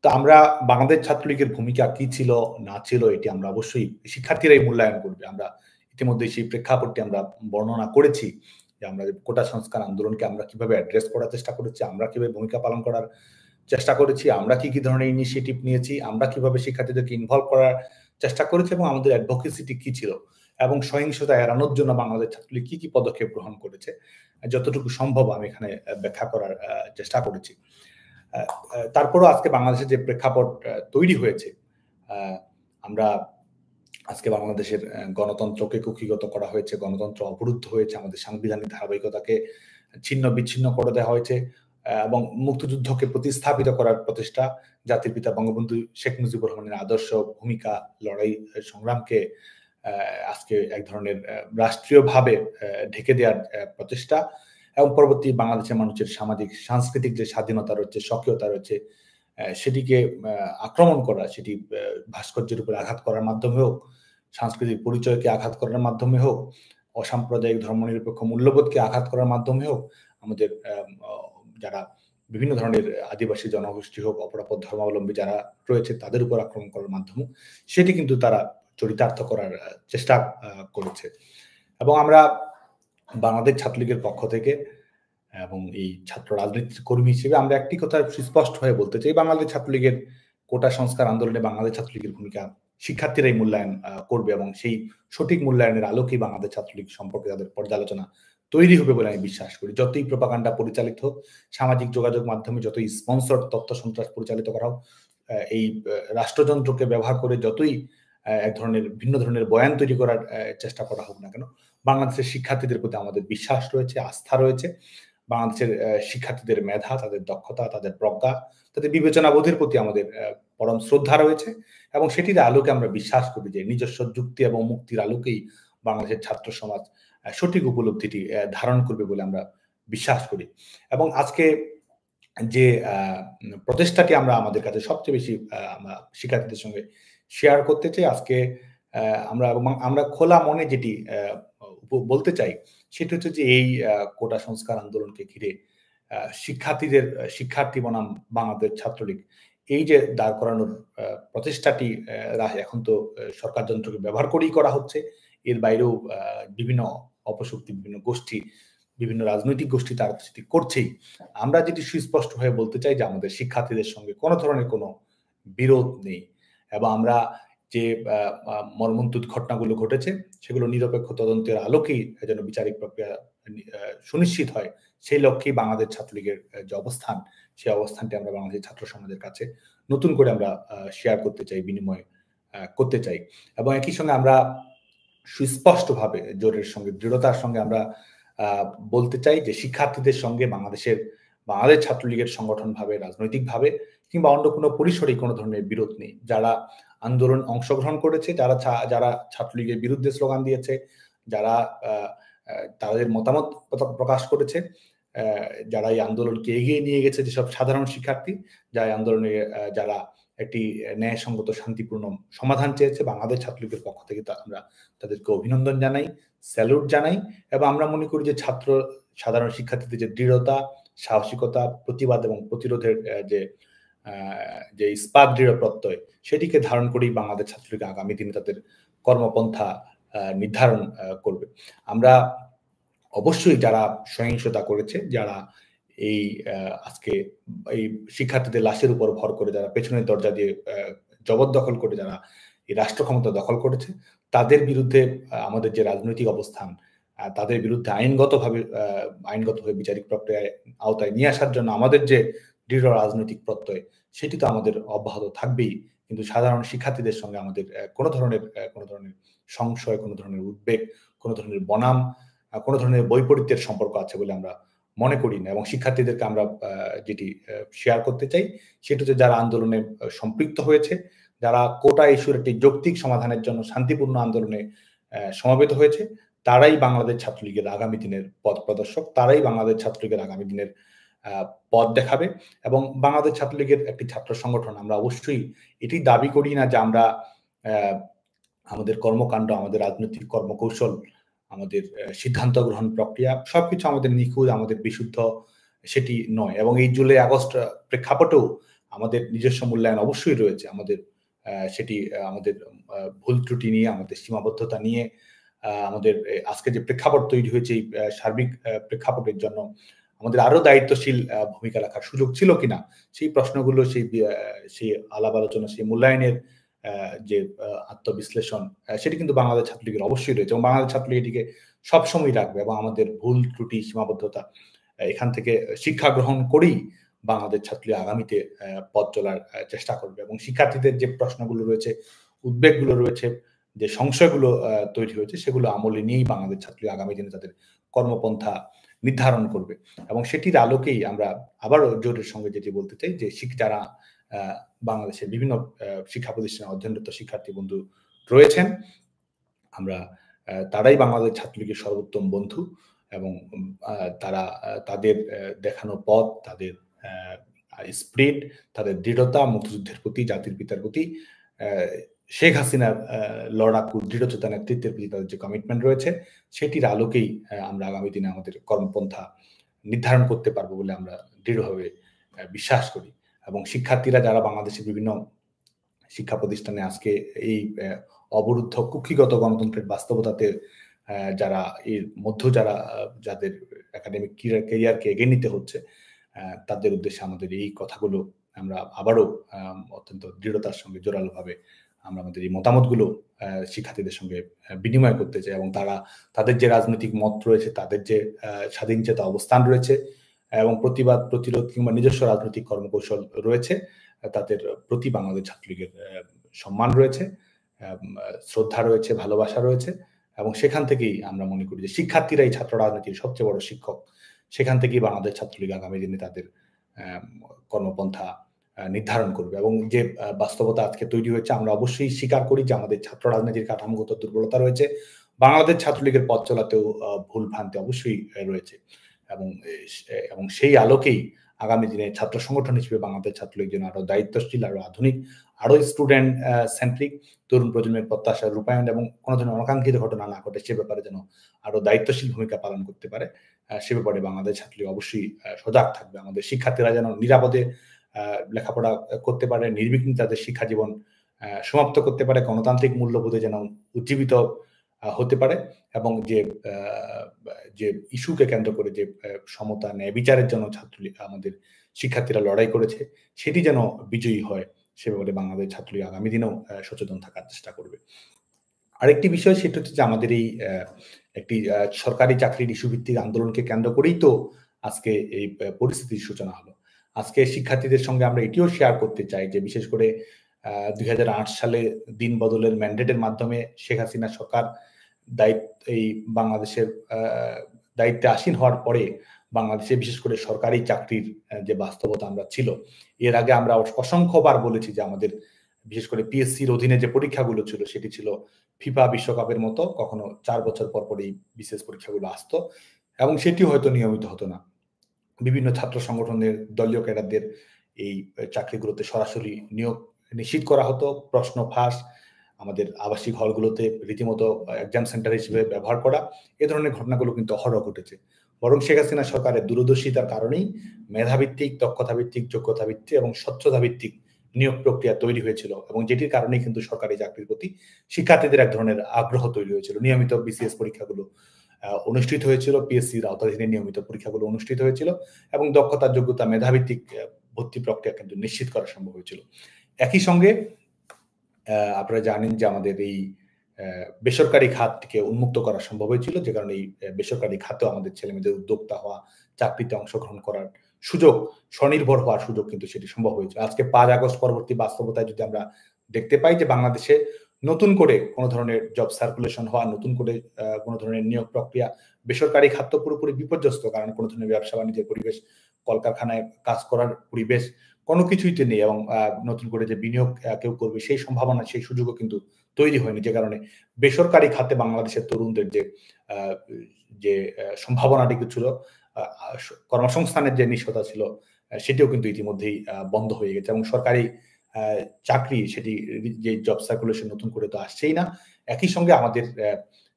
তো আমরা বাংলাদেশ ছাত্রলীগের ভূমিকা কি ছিল না ছিল, এটি আমরা অবশ্যই শিক্ষার্থীরাই মূল্যায়ন করবে। আমরা ইতিমধ্যে সেই প্রেক্ষাপটটি আমরা বর্ণনা করেছি, যে আমরা কোটা সংস্কার আন্দোলনকে আমরা কিভাবে অ্যাড্রেস করার চেষ্টা করেছি, আমরা কিভাবে ভূমিকা পালন করার চেষ্টা করেছি, আমরা কি ধরনের ইনিশিয়েটিভ নিয়েছি, আমরা কিভাবে শিক্ষার্থীদেরকে ইনভলভ করার চেষ্টা করেছি, এবং আমাদের অ্যাডভোকেসিটি কি ছিল, এবং সহিংসতা এড়ানোর জন্য বাংলাদেশ ছাত্রলীগ কি পদক্ষেপ গ্রহণ করেছে, যতটুকু সম্ভব আমি এখানে ব্যাখ্যা করার চেষ্টা করেছি। তারপরও আজকে বাংলাদেশের যে প্রেক্ষাপট তৈরি হয়েছে, আমরা আজকে বাংলাদেশের গণতন্ত্রকে কুক্ষিগত করা হয়েছে, গণতন্ত্র অবরুদ্ধ হয়েছে, আমাদের সাংবিধানিক ধারাবাহিকতাকে ছিন্ন বিচ্ছিন্ন করে দেওয়া হয়েছে, এবং মুক্তিযুদ্ধকে প্রতিস্থাপিত করার প্রচেষ্টা, জাতির পিতা বঙ্গবন্ধু শেখ মুজিবুর রহমানের আদর্শ, ভূমিকা, লড়াই, সংগ্রামকে আজকে এক ধরনের রাষ্ট্রীয়ভাবে ঢেকে দেওয়ার প্রচেষ্টা, এবং পরবর্তী বাংলাদেশের মানুষের সামাজিক সাংস্কৃতিক যে স্বাধীনতা রয়েছে, স্বকীয়তা রয়েছে, সেটিকে আক্রমণ করা, সেটি ভাস্কর্যের উপর আঘাত করার মাধ্যমে হোক, সাংস্কৃতিক পরিচয়কে আঘাত করার মাধ্যমে হোক, অসাম্প্রদায়িক ধর্মনিরপেক্ষ মূল্যবোধকে আঘাত করার মাধ্যমে হোক, আমাদের যারা বিভিন্ন ধরনের আদিবাসী জনগোষ্ঠী হোক, অপরাপর ধর্মাবলম্বী যারা রয়েছে, তাদের উপর আক্রমণ করার মাধ্যমে সেটি কিন্তু তারা চরিতার্থ করার চেষ্টা করেছে। এবং আমরা বাংলাদেশ ছাত্রলীগের পক্ষ থেকে এবং এই ছাত্র রাজনীতির কর্মী হিসেবে আমরা একটি কথা সুস্পষ্ট হয়ে বলতে চাই, বাংলাদেশ ছাত্রলীগের কোটা সংস্কার আন্দোলনে বাংলাদেশ ছাত্রলীগের ভূমিকা শিক্ষার্থীরাই মূল্যায়ন করবে, এবং সেই সঠিক মূল্যায়নের আলোকেই বাংলাদেশ ছাত্রলীগ সম্পর্কে তাদের পর্যালোচনা তৈরি হবে বলে আমি বিশ্বাস করি। যতই প্রপাগান্ডা পরিচালিত হোক, সামাজিক যোগাযোগ মাধ্যমে যতই স্পন্সর তথ্য সন্ত্রাস পরিচালিত করা হোক, এই রাষ্ট্রযন্ত্রকে ব্যবহার করে যতই এক ধরনের ভিন্ন ধরনের বয়ান তৈরি করার চেষ্টা করা হোক না কেন, বাংলাদেশের শিক্ষার্থীদের প্রতি আমাদের বিশ্বাস রয়েছে, আস্থা রয়েছে। বাংলাদেশের শিক্ষার্থীদের মেধা, তাদের দক্ষতা, তাদের প্রজ্ঞা, তাদের বিবেচনাবোধের প্রতি আমাদের পরম শ্রদ্ধা রয়েছে, এবং সেটির আলোকে আমরা বিশ্বাস করি যে নিজস্ব যুক্তি এবং মুক্তির আলোকেই বাংলাদেশের ছাত্র সমাজ সঠিক উপলব্ধিটি ধারণ করবে বলে আমরা বিশ্বাস করি। এবং আজকে যে প্রচেষ্টাটি আমরা আমাদের কাছে সবচেয়ে বেশি আমরা শিক্ষার্থীদের সঙ্গে শেয়ার করতে চাই, আজকে আমরা খোলা মনে যেটি বলতে চাই, সেটি হচ্ছে যে এই কোটা সংস্কার আন্দোলনকে ঘিরে শিক্ষার্থী বনাম বাংলাদেশ ছাত্রলীগ এই যে দাঁড় করানোর প্রচেষ্টাটি এখন তো সরকার যন্ত্রকে ব্যবহার করেই করা হচ্ছে, এর বাইরেও বিভিন্ন অপশক্তি, বিভিন্ন গোষ্ঠী, বিভিন্ন রাজনৈতিক গোষ্ঠী তারা সেটি করছেই। আমরা যেটি সুস্পষ্টভাবে বলতে চাই যে আমাদের শিক্ষার্থীদের সঙ্গে কোনো ধরনের কোনো বিরোধ নেই এবং আমরা যে আ আ মর্মন্তুদ ঘটনাগুলো ঘটেছে সেগুলো নিরপেক্ষ তদন্তের আলোকেই যেন বিচারিক প্রক্রিয়া সুনিশ্চিত হয় সেই লক্ষ্যেই বাংলাদেশ ছাত্রলীগের যে অবস্থান, সেই অবস্থানটি আমরা বাংলাদেশের ছাত্র সমাজের কাছে নতুন করে আমরা শেয়ার করতে চাই, বিনিময় করতে চাই। এবং একই সঙ্গে আমরা সুস্পষ্টভাবে জোরের সঙ্গে দৃঢ়তার সঙ্গে আমরা আ বলতে চাই যে শিক্ষার্থীদের সঙ্গে বাংলাদেশ ছাত্রলীগের সংগঠনভাবে, রাজনৈতিকভাবে কিংবা অন্য কোনো পরিসরেই কোনো ধরনের বিরোধ নেই। যারা আন্দোলন অংশগ্রহণ করেছে, যারা ছাত্রলীগের বিরুদ্ধে স্লোগান দিয়েছে, যারা আ আ তাদের মতামত প্রকাশ করেছে, আ যারা এই আন্দোলনকে এগিয়ে নিয়ে গেছে যেসব সাধারণ শিক্ষার্থী, যারা একটি ন্যায়সঙ্গত শান্তিপূর্ণ সমাধান চেয়েছে, বাংলাদেশ ছাত্রলীগের পক্ষ থেকে আমরা তাদেরকে অভিনন্দন জানাই, স্যালুট জানাই এবং আমরা মনে করি যে সাধারণ শিক্ষার্থীদের যে দৃঢ়তা, সাহসিকতা, প্রতিবাদ এবং প্রতিরোধের আ যে ইস্পাত দৃঢ় প্রত্যয় সেটিকে ধারণ করেই বাংলাদেশ ছাত্রলীগ আগামী দিনে তাদের কর্মপন্থা নির্ধারণ করবে। আমরা অবশ্যই যারা সহিংসতা করেছে, যারা এই আজকে এই শিক্ষার্থীদের লাশের উপর ভর করে যারা পেছনের দরজা দিয়ে জবরদখল করে যারা এই রাষ্ট্র ক্ষমতা দখল করেছে, তাদের বিরুদ্ধে আমাদের যে রাজনৈতিক অবস্থান, তাদের বিরুদ্ধে আইনগতভাবে বিচারিক প্রক্রিয়ায় আওতায় নিয়ে আসার জন্য আমাদের যে দৃঢ় রাজনৈতিক প্রত্যয়, সেটি তো আমাদের অব্যাহত থাকবেই। কিন্তু সাধারণ শিক্ষার্থীদের সঙ্গে আমাদের কোনো ধরনের সংশয়, কোনো ধরনের উদ্বেগ, কোনো ধরনের বনাম কোনো ধরনের বৈপরীত্যের সম্পর্ক আছে বলে আমরা মনে করি না এবং শিক্ষার্থীদেরকে আমরা যেটি শেয়ার করতে চাই, সেটি হচ্ছে যারা আন্দোলনে সম্পৃক্ত হয়েছে, যারা কোটা ইস্যুর একটি যৌক্তিক সমাধানের জন্য শান্তিপূর্ণ আন্দোলনে সমবেত হয়েছে, তারাই বাংলাদেশ ছাত্রলীগের আগামী দিনের পথ প্রদর্শক, তারাই বাংলাদেশ ছাত্রলীগের আগামী দিনের পথ দেখাবে এবং বাংলাদেশ ছাত্রলীগের একটি ছাত্র সংগঠন আমরা অবশ্যই এটি দাবি করি না যে আমরা অ্যা আমাদের কর্মকাণ্ড, আমাদের রাজনৈতিক কর্মকৌশল, আমাদের সিদ্ধান্ত গ্রহণ প্রক্রিয়া সবকিছু আমাদের নিখুঁত, আমাদের বিশুদ্ধ সেটি নয় এবং এই জুলাই আগস্ট প্রেক্ষাপটেও আমাদের নিজস্ব মূল্যায়ন অবশ্যই রয়েছে। আমাদের ভুল ত্রুটি নিয়ে, আমাদের সীমাবদ্ধতা নিয়ে, আমাদের আজকে যে প্রেক্ষাপট তৈরি হয়েছে এই সার্বিক প্রেক্ষাপটের জন্য আমাদের আরো দায়িত্বশীল ভূমিকা রাখার সুযোগ ছিল কিনা? সেই প্রশ্নগুলো, সেই আলাপ আলোচনা, সেই মূল্যায়নের যে আত্মবিশ্লেষণ সেটি কিন্তু বাংলাদেশ ছাত্রলীগের অবশ্যই রয়েছে এবং বাংলাদেশ ছাত্রলীগ এটিকে সবসময় রাখবে এবং আমাদের ভুল ত্রুটি সীমাবদ্ধতা এখান থেকে শিক্ষা গ্রহণ করেই বাংলাদেশ ছাত্রলীগ আগামীতে পথ চলার চেষ্টা করবে এবং শিক্ষার্থীদের যে প্রশ্নগুলো রয়েছে, উদ্বেগগুলো রয়েছে, যে সংশয়গুলো তৈরি হয়েছে সেগুলো আমলে নিয়েই বাংলাদেশ ছাত্রলীগ আগামী দিনে তাদের কর্মপন্থা নির্ধারণ করবে এবং সেটির আলোকেই আমরা আবারও জোরের সঙ্গে যেটি বলতে চাই যে যারা বাংলাদেশের বিভিন্ন শিক্ষা প্রতিষ্ঠানে অধ্যয়নরত শিক্ষার্থী বন্ধু রয়েছেন, আমরা তারাই বাংলাদেশ ছাত্রলীগের সর্বোত্তম বন্ধু এবং তারা তাদের দেখানো পথ, তাদের স্পিরিট, তাদের দৃঢ়তা, মুক্তিযুদ্ধের প্রতি, জাতির পিতার প্রতি, শেখ হাসিনার লড়াকু দৃঢ়চেতা নেতৃত্বের প্রতি তাদের যে কমিটমেন্ট রয়েছে, সেটির আলোকেই আমরা আগামী দিনে আমাদের কর্মপন্থা নির্ধারণ করতে পারবো বলে আমরা দৃঢ়ভাবে বিশ্বাস করি এবং শিক্ষার্থীরা যারা বাংলাদেশের বিভিন্ন শিক্ষা প্রতিষ্ঠানে আজকে এই অবরুদ্ধ কুক্ষিগত গণতন্ত্রের বাস্তবতাতে যাদের একাডেমিক ক্যারিয়ারকে এগিয়ে নিতে হচ্ছে, তাদের উদ্দেশ্যে আমাদের এই কথাগুলো আমরা আবারও অত্যন্ত দৃঢ়তার সঙ্গে জোরালোভাবে আমরা আমাদের এই মতামতগুলো শিক্ষার্থীদের সঙ্গে বিনিময় করতে চাই এবং তাদের যে রাজনৈতিক মত রয়েছে, তাদের যে স্বাধীনচেতা অবস্থান রয়েছে এবং প্রতিবাদ, প্রতিরোধ কিংবা নিজস্ব রাজনৈতিক কর্মকৌশল রয়েছে, তাদের প্রতি বাংলাদেশ ছাত্রলীগের সম্মান রয়েছে, শ্রদ্ধা রয়েছে, ভালোবাসা রয়েছে এবং সেখান থেকেই আমরা মনে করি যে শিক্ষার্থীরাই ছাত্র রাজনীতির সবচেয়ে বড় শিক্ষক। সেখান থেকেই বাংলাদেশ ছাত্রলীগ আগামী দিনে তাদের কর্মপন্থা নির্ধারণ করবে এবং যে বাস্তবতা আজকে তৈরি হয়েছে আমরা অবশ্যই স্বীকার করি যে আমাদের ছাত্র রাজনীতির কাঠামোগত দুর্বলতা রয়েছে। বাংলাদেশ ছাত্রলীগের পথ চলাতেও ভুল ভ্রান্তি অবশ্যই রয়েছে এবং সেই আলোকেই আগামী দিনে ছাত্র সংগঠন হিসেবে বাংলাদেশ ছাত্রলীগ যেন আরো দায়িত্বশীল, আরো আধুনিক, আরো স্টুডেন্ট সেন্ট্রিক, তরুণ প্রজন্মের প্রত্যাশার রূপায়ণ এবং কোনো ধরনের অনাকাঙ্ক্ষিত ঘটনা না ঘটে সে ব্যাপারে যেন আরো দায়িত্বশীল ভূমিকা পালন করতে পারে, সে ব্যাপারে বাংলাদেশ ছাত্রলীগ অবশ্যই সজাগ থাকবে। আমাদের শিক্ষার্থীরা যেন নিরাপদে লেখাপড়া করতে পারে, নির্বিঘ্নে তাদের শিক্ষা জীবন সমাপ্ত করতে পারে, গণতান্ত্রিক মূল্যবোধে যেন উজ্জীবিত হতে পারে, এবং যে ইস্যুকে কেন্দ্র করে যে সমতা ন্যায় বিচারের জন্য আমাদের শিক্ষার্থীরা লড়াই করেছে, সেটি যেন বিজয়ী হয়, সে ব্যাপারে বাংলাদেশ ছাত্রলীগ আগামী দিনেও সচেতন থাকার চেষ্টা করবে। আরেকটি বিষয় সেটা হচ্ছে যে আমাদের এই একটি সরকারি চাকরির ইস্যু ভিত্তিক আন্দোলনকে কেন্দ্র করেই তো আজকে এই পরিস্থিতির সূচনা হলো। আজকে শিক্ষার্থীদের সঙ্গে আমরা এটিও শেয়ার করতে চাই যে বিশেষ করে ২০০৮ সালে দিন বদলের ম্যান্ডেটের মাধ্যমে শেখ হাসিনা সরকার এই বাংলাদেশের দায়িত্বে আসীন হওয়ার পরে বাংলাদেশে বিশেষ করে সরকারি চাকরির যে বাস্তবতা আমরা ছিল, এর আগে আমরা অসংখ্যবার বলেছি যে আমাদের বিশেষ করে পিএসসির অধীনে যে পরীক্ষাগুলো ছিল সেটি ছিল ফিফা বিশ্বকাপের মতো, কখনো ৪ বছর পর পর এই বিশেষ পরীক্ষাগুলো আসতো এবং সেটিও হয়তো নিয়মিত হতো না। বিভিন্ন ছাত্র সংগঠনের দলীয় ক্যাডারদের এই চাকরিগুলোতে সরাসরি নিয়োগ নিশ্চিত করা হতো, প্রশ্ন ফাঁস আমাদের আবাসিক হলগুলোতে রীতিমতো এক্সাম সেন্টার হিসেবে ব্যবহার করা, এ ধরনের ঘটনাগুলো কিন্তু অহরহ ঘটেছে। বরং শেখ হাসিনা সরকারের দূরদর্শিতার কারণেই মেধাভিত্তিক, দক্ষতাভিত্তিক, যোগ্যতাভিত্তিক এবং স্বচ্ছতাভিত্তিক নিয়োগ প্রক্রিয়া তৈরি হয়েছিল, এবং যেটির কারণেই কিন্তু সরকারি চাকরির প্রতি শিক্ষার্থীদের এক ধরনের আগ্রহ তৈরি হয়েছিল। নিয়মিত বিসিএস পরীক্ষাগুলো অনুষ্ঠিত হয়েছিল, পিএসসির আওতাধীনে নিয়মিত পরীক্ষাগুলো অনুষ্ঠিত হয়েছিল এবং দক্ষতা, যোগ্যতা, মেধাভিত্তিক ভর্তি প্রক্রিয়া কিন্তু নিশ্চিত করা সম্ভব হয়েছিল। একই সঙ্গে আপনারা জানেন যে আমাদের এই বেসরকারি খাতকে উন্মুক্ত করা সম্ভব হয়েছিল, যে কারণে এই বেসরকারি খাতেও আমাদের ছেলেমেয়েদের উদ্যোক্তা হওয়া, চাকরিতে অংশগ্রহণ করার সুযোগ, স্বনির্ভর হওয়ার সুযোগ কিন্তু সেটি সম্ভব হয়েছে। আজকে ৫ আগস্ট পরবর্তী বাস্তবতায় যদি আমরা দেখতে পাই যে বাংলাদেশে নতুন করে কোনো ধরনের জব সার্কুলেশন হওয়া, নতুন করে কোনো ধরনের নিয়োগ প্রক্রিয়া, বেসরকারি খাত তো পুরোপুরি বিপর্যস্ত, কারণ কোনো ধরনের ব্যবসা বাণিজ্যের পরিবেশ, কলকারখানায় কাজ করার পরিবেশ কোনো কিছুইতে নেই, এবং নতুন করে যে বিনিয়োগ কেউ করবে সেই সম্ভাবনা, সেই সুযোগও কিন্তু তৈরি হয়নি, যে কারণে বেসরকারি খাতে বাংলাদেশের তরুণদের যে সম্ভাবনাটুকু ছিল, কর্মসংস্থানের যে নিশ্চয়তা ছিল, সেটিও কিন্তু ইতিমধ্যেই বন্ধ হয়ে গেছে। এবং সরকারি চাকরি সেটি যে জব সার্কুলেশন নতুন করে তো আসছেই না, একই সঙ্গে আমাদের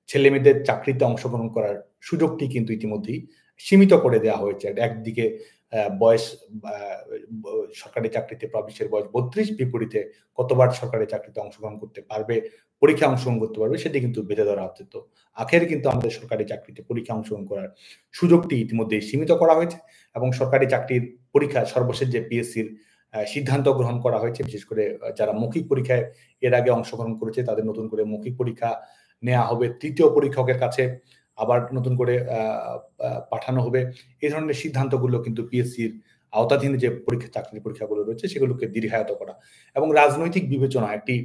ছেলেমেয়েদের চাকরিতে অংশগ্রহণ করার সুযোগটি কিন্তু ইতিমধ্যেই সীমিত করে দেওয়া হয়েছে। একদিকে বয়স, সরকারি চাকরিতে প্রবেশের বয়স ৩২, বিপরীতে কতবার সরকারি চাকরিতে অংশগ্রহণ করতে পারবে, পরীক্ষা অংশগ্রহণ করতে পারবে, সেটি কিন্তু বেঁধে ধরা হচ্ছে। তো আখেরে কিন্তু আমাদের সরকারি চাকরিতে পরীক্ষা অংশগ্রহণ করার সুযোগটি ইতিমধ্যেই সীমিত করা হয়েছে, এবং সরকারি চাকরির পরীক্ষা সর্বশেষ যে পিএসসির সিদ্ধান্ত গ্রহণ করা হয়েছে, বিশেষ করে যারা মৌখিক পরীক্ষায় এর আগে অংশগ্রহণ করেছে তাদের নতুন করে মৌখিক পরীক্ষা নেওয়া হবে, তৃতীয় পরীক্ষকের কাছে আবার নতুন করে পাঠানো হবে। এই ধরনের সিদ্ধান্তগুলো কিন্তু পিএসসির আওতাধীন যে চাকরির পরীক্ষাগুলো রয়েছে সেগুলোকে দীর্ঘায়িত করা, এবং রাজনৈতিক বিবেচনা, একটি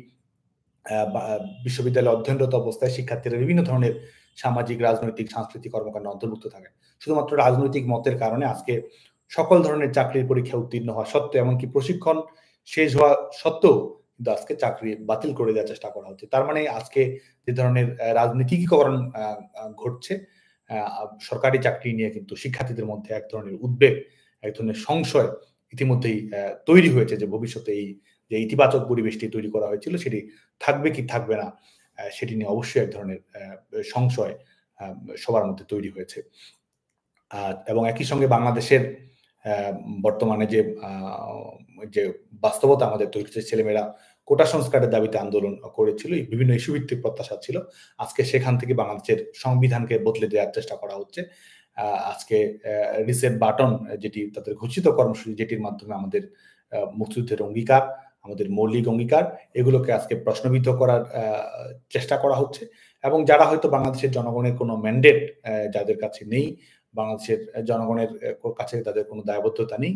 বিশ্ববিদ্যালয়ে অধ্যয়নরত অবস্থায় শিক্ষার্থীরা বিভিন্ন ধরনের সামাজিক, রাজনৈতিক, সাংস্কৃতিক কর্মকাণ্ডে অন্তর্ভুক্ত থাকে। শুধুমাত্র রাজনৈতিক মতের কারণে আজকে সকল ধরনের চাকরির পরীক্ষা উত্তীর্ণ হওয়া সত্ত্বেও, এমনকি প্রশিক্ষণ শেষ হওয়া সত্ত্বেও কিন্তু আজকে চাকরি বাতিল করে দেওয়ার চেষ্টা করা হচ্ছে। তার মানে আজকে যে ধরনের রাজনীতিকীকরণ ঘটছে, সরকারি চাকরি নিয়ে কিন্তু শিক্ষার্থীদের মধ্যে এক ধরনের উদ্বেগ, এক ধরনের সংশয় ইতিমধ্যেই তৈরি হয়েছে, যে ভবিষ্যতে এই যে ইতিবাচক পরিবেশটি তৈরি করা হয়েছিল সেটি থাকবে কি থাকবে না, সেটি নিয়ে অবশ্যই এক ধরনের সংশয় সবার মধ্যে তৈরি হয়েছে। এবং একই সঙ্গে বাংলাদেশের বর্তমানে যে বাস্তবতা আমাদের তৈরি হচ্ছে, ছেলেমেয়েরা কোটা সংস্কারের দাবিতে আন্দোলন করেছিল, বিভিন্ন ইস্যু ভিত্তিক প্রত্যাশা ছিল, আজকে সেখান থেকে বাংলাদেশের সংবিধানকে বদলে দেওয়ার চেষ্টা করা হচ্ছে। আজকে রিসেট বাটন, যেটি তাদের ঘোষিত কর্মসূচি, যেটির মাধ্যমে আমাদের মুক্তিযুদ্ধের অঙ্গীকার, আমাদের মৌলিক অঙ্গীকার, এগুলোকে আজকে প্রশ্নবিদ্ধ করার চেষ্টা করা হচ্ছে। এবং যারা হয়তো বাংলাদেশের জনগণের কোনো ম্যান্ডেট যাদের কাছে নেই, বাংলাদেশের জনগণের কাছে তাদের কোনো দায়বদ্ধতা নেই,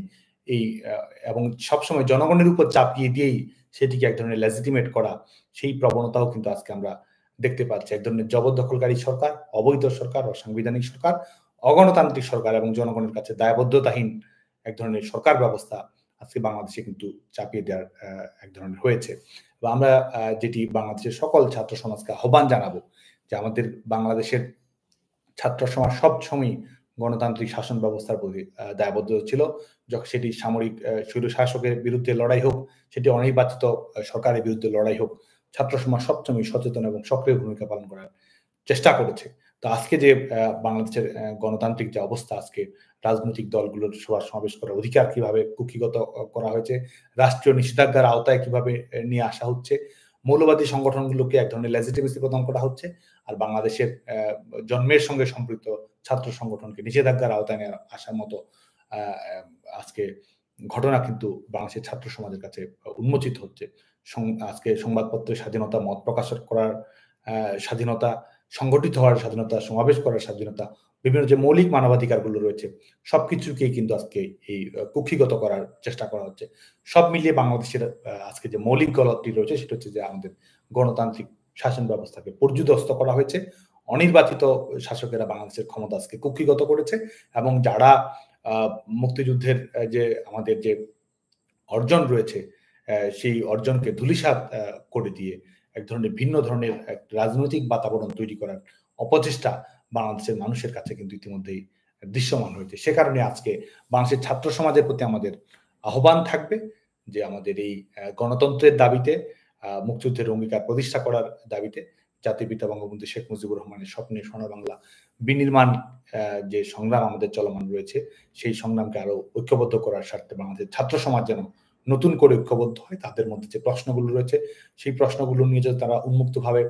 এবং সবসময় জনগণের উপর চাপিয়ে দিয়েই সেটিকে এক ধরনের লেজিটিমেট করা, সেই প্রবণতাও কিন্তু আজকে আমরা দেখতে পাচ্ছি। এক ধরনের জবরদখলকারী সরকার, অবৈধ সরকার, অসাংবিধানিক সরকার, অগণতান্ত্রিক সরকার এবং জনগণের কাছে দায়বদ্ধতাহীন এক ধরনের সরকার ব্যবস্থা আজকে বাংলাদেশে কিন্তু চাপিয়ে দেওয়ার এক ধরনের হয়েছে। আমরা যেটি বাংলাদেশের সকল ছাত্র সমাজকে আহ্বান জানাবো, যে আমাদের বাংলাদেশের ছাত্র সমাজ সবসময় গণতান্ত্রিক শাসন ব্যবস্থার প্রতি দায়বদ্ধ ছিল। যখন সেটি সামরিক স্বৈরশাসকের বিরুদ্ধে লড়াই হোক, সেটি অনির্বাচিত সরকারের বিরুদ্ধে লড়াই হোক, ছাত্র সমাজ সবসময় সচেতন এবং সক্রিয় ভূমিকা পালন করার চেষ্টা করেছে। তো আজকে যে বাংলাদেশের গণতান্ত্রিক যে অবস্থা, আজকে রাজনৈতিক দলগুলোর সভা সমাবেশ করার অধিকার কিভাবে কুক্ষিগত করা হয়েছে, রাষ্ট্রীয় নিষেধাজ্ঞার আওতায় কিভাবে নিয়ে আসা হচ্ছে, মৌলবাদী সংগঠনগুলোকে এক ধরনের লেজিটিমেসি প্রদান করা হচ্ছে, আর বাংলাদেশের জন্মের সঙ্গে সম্পৃক্ত ছাত্র সংগঠনকে নিষেধাজ্ঞার আওতায় আসার মতো আজকে ঘটনা কিন্তু বাংলাদেশের ছাত্র সমাজের কাছে উন্মোচিত হচ্ছে। আজকে সংবাদপত্রের স্বাধীনতা, মত প্রকাশ করার স্বাধীনতা, সংগঠিত হওয়ার স্বাধীনতা, সমাবেশ করার স্বাধীনতা, বিভিন্ন যে মৌলিক মানবাধিকারগুলো রয়েছে সবকিছুকেই কিন্তু আজকে এই কুক্ষিগত করার চেষ্টা করা হচ্ছে। সব মিলিয়ে বাংলাদেশের আজকে যে মৌলিক গলতটি রয়েছে সেটা হচ্ছে যে আমাদের গণতান্ত্রিক শাসন ব্যবস্থাকে পর্যুদস্ত করা হয়েছে। অনির্বাচিত শাসকেরা বাংলাদেশের ক্ষমতা আজকে কুক্ষিগত করেছে, এবং যারা মুক্তিযুদ্ধের যে আমাদের যে অর্জন রয়েছে সেই অর্জনকে ধূলিসাৎ করে দিয়ে এক ধরনের ভিন্ন ধরনের এক রাজনৈতিক বাতাবরণ তৈরি করার অপচেষ্টা বাংলাদেশের মানুষের কাছে কিন্তু ইতিমধ্যেই দৃশ্যমান হয়েছে। সে কারণে আজকে বাংলাদেশের ছাত্র সমাজের প্রতি আমাদের আহ্বান থাকবে যে আমাদের এই গণতন্ত্রের দাবিতে, মুক্তিযুদ্ধের অঙ্গীকার প্রতিষ্ঠা করার দাবিতে, জাতির পিতা বঙ্গবন্ধু শেখ মুজিবুর রহমানের স্বপ্নে সোনার বাংলা বিনির্মাণ যে সংগ্রাম আমাদের চলমান রয়েছে সেই সংগ্রামকে আরো ঐক্যবদ্ধ করার স্বার্থে বাংলাদেশের ছাত্র সমাজ যেন নতুন করে ঐক্যবদ্ধ হয়, তাদের মধ্যে যে প্রশ্নগুলো রয়েছে সেই প্রশ্নগুলো নিয়ে যদি তারা উন্মুক্তভাবে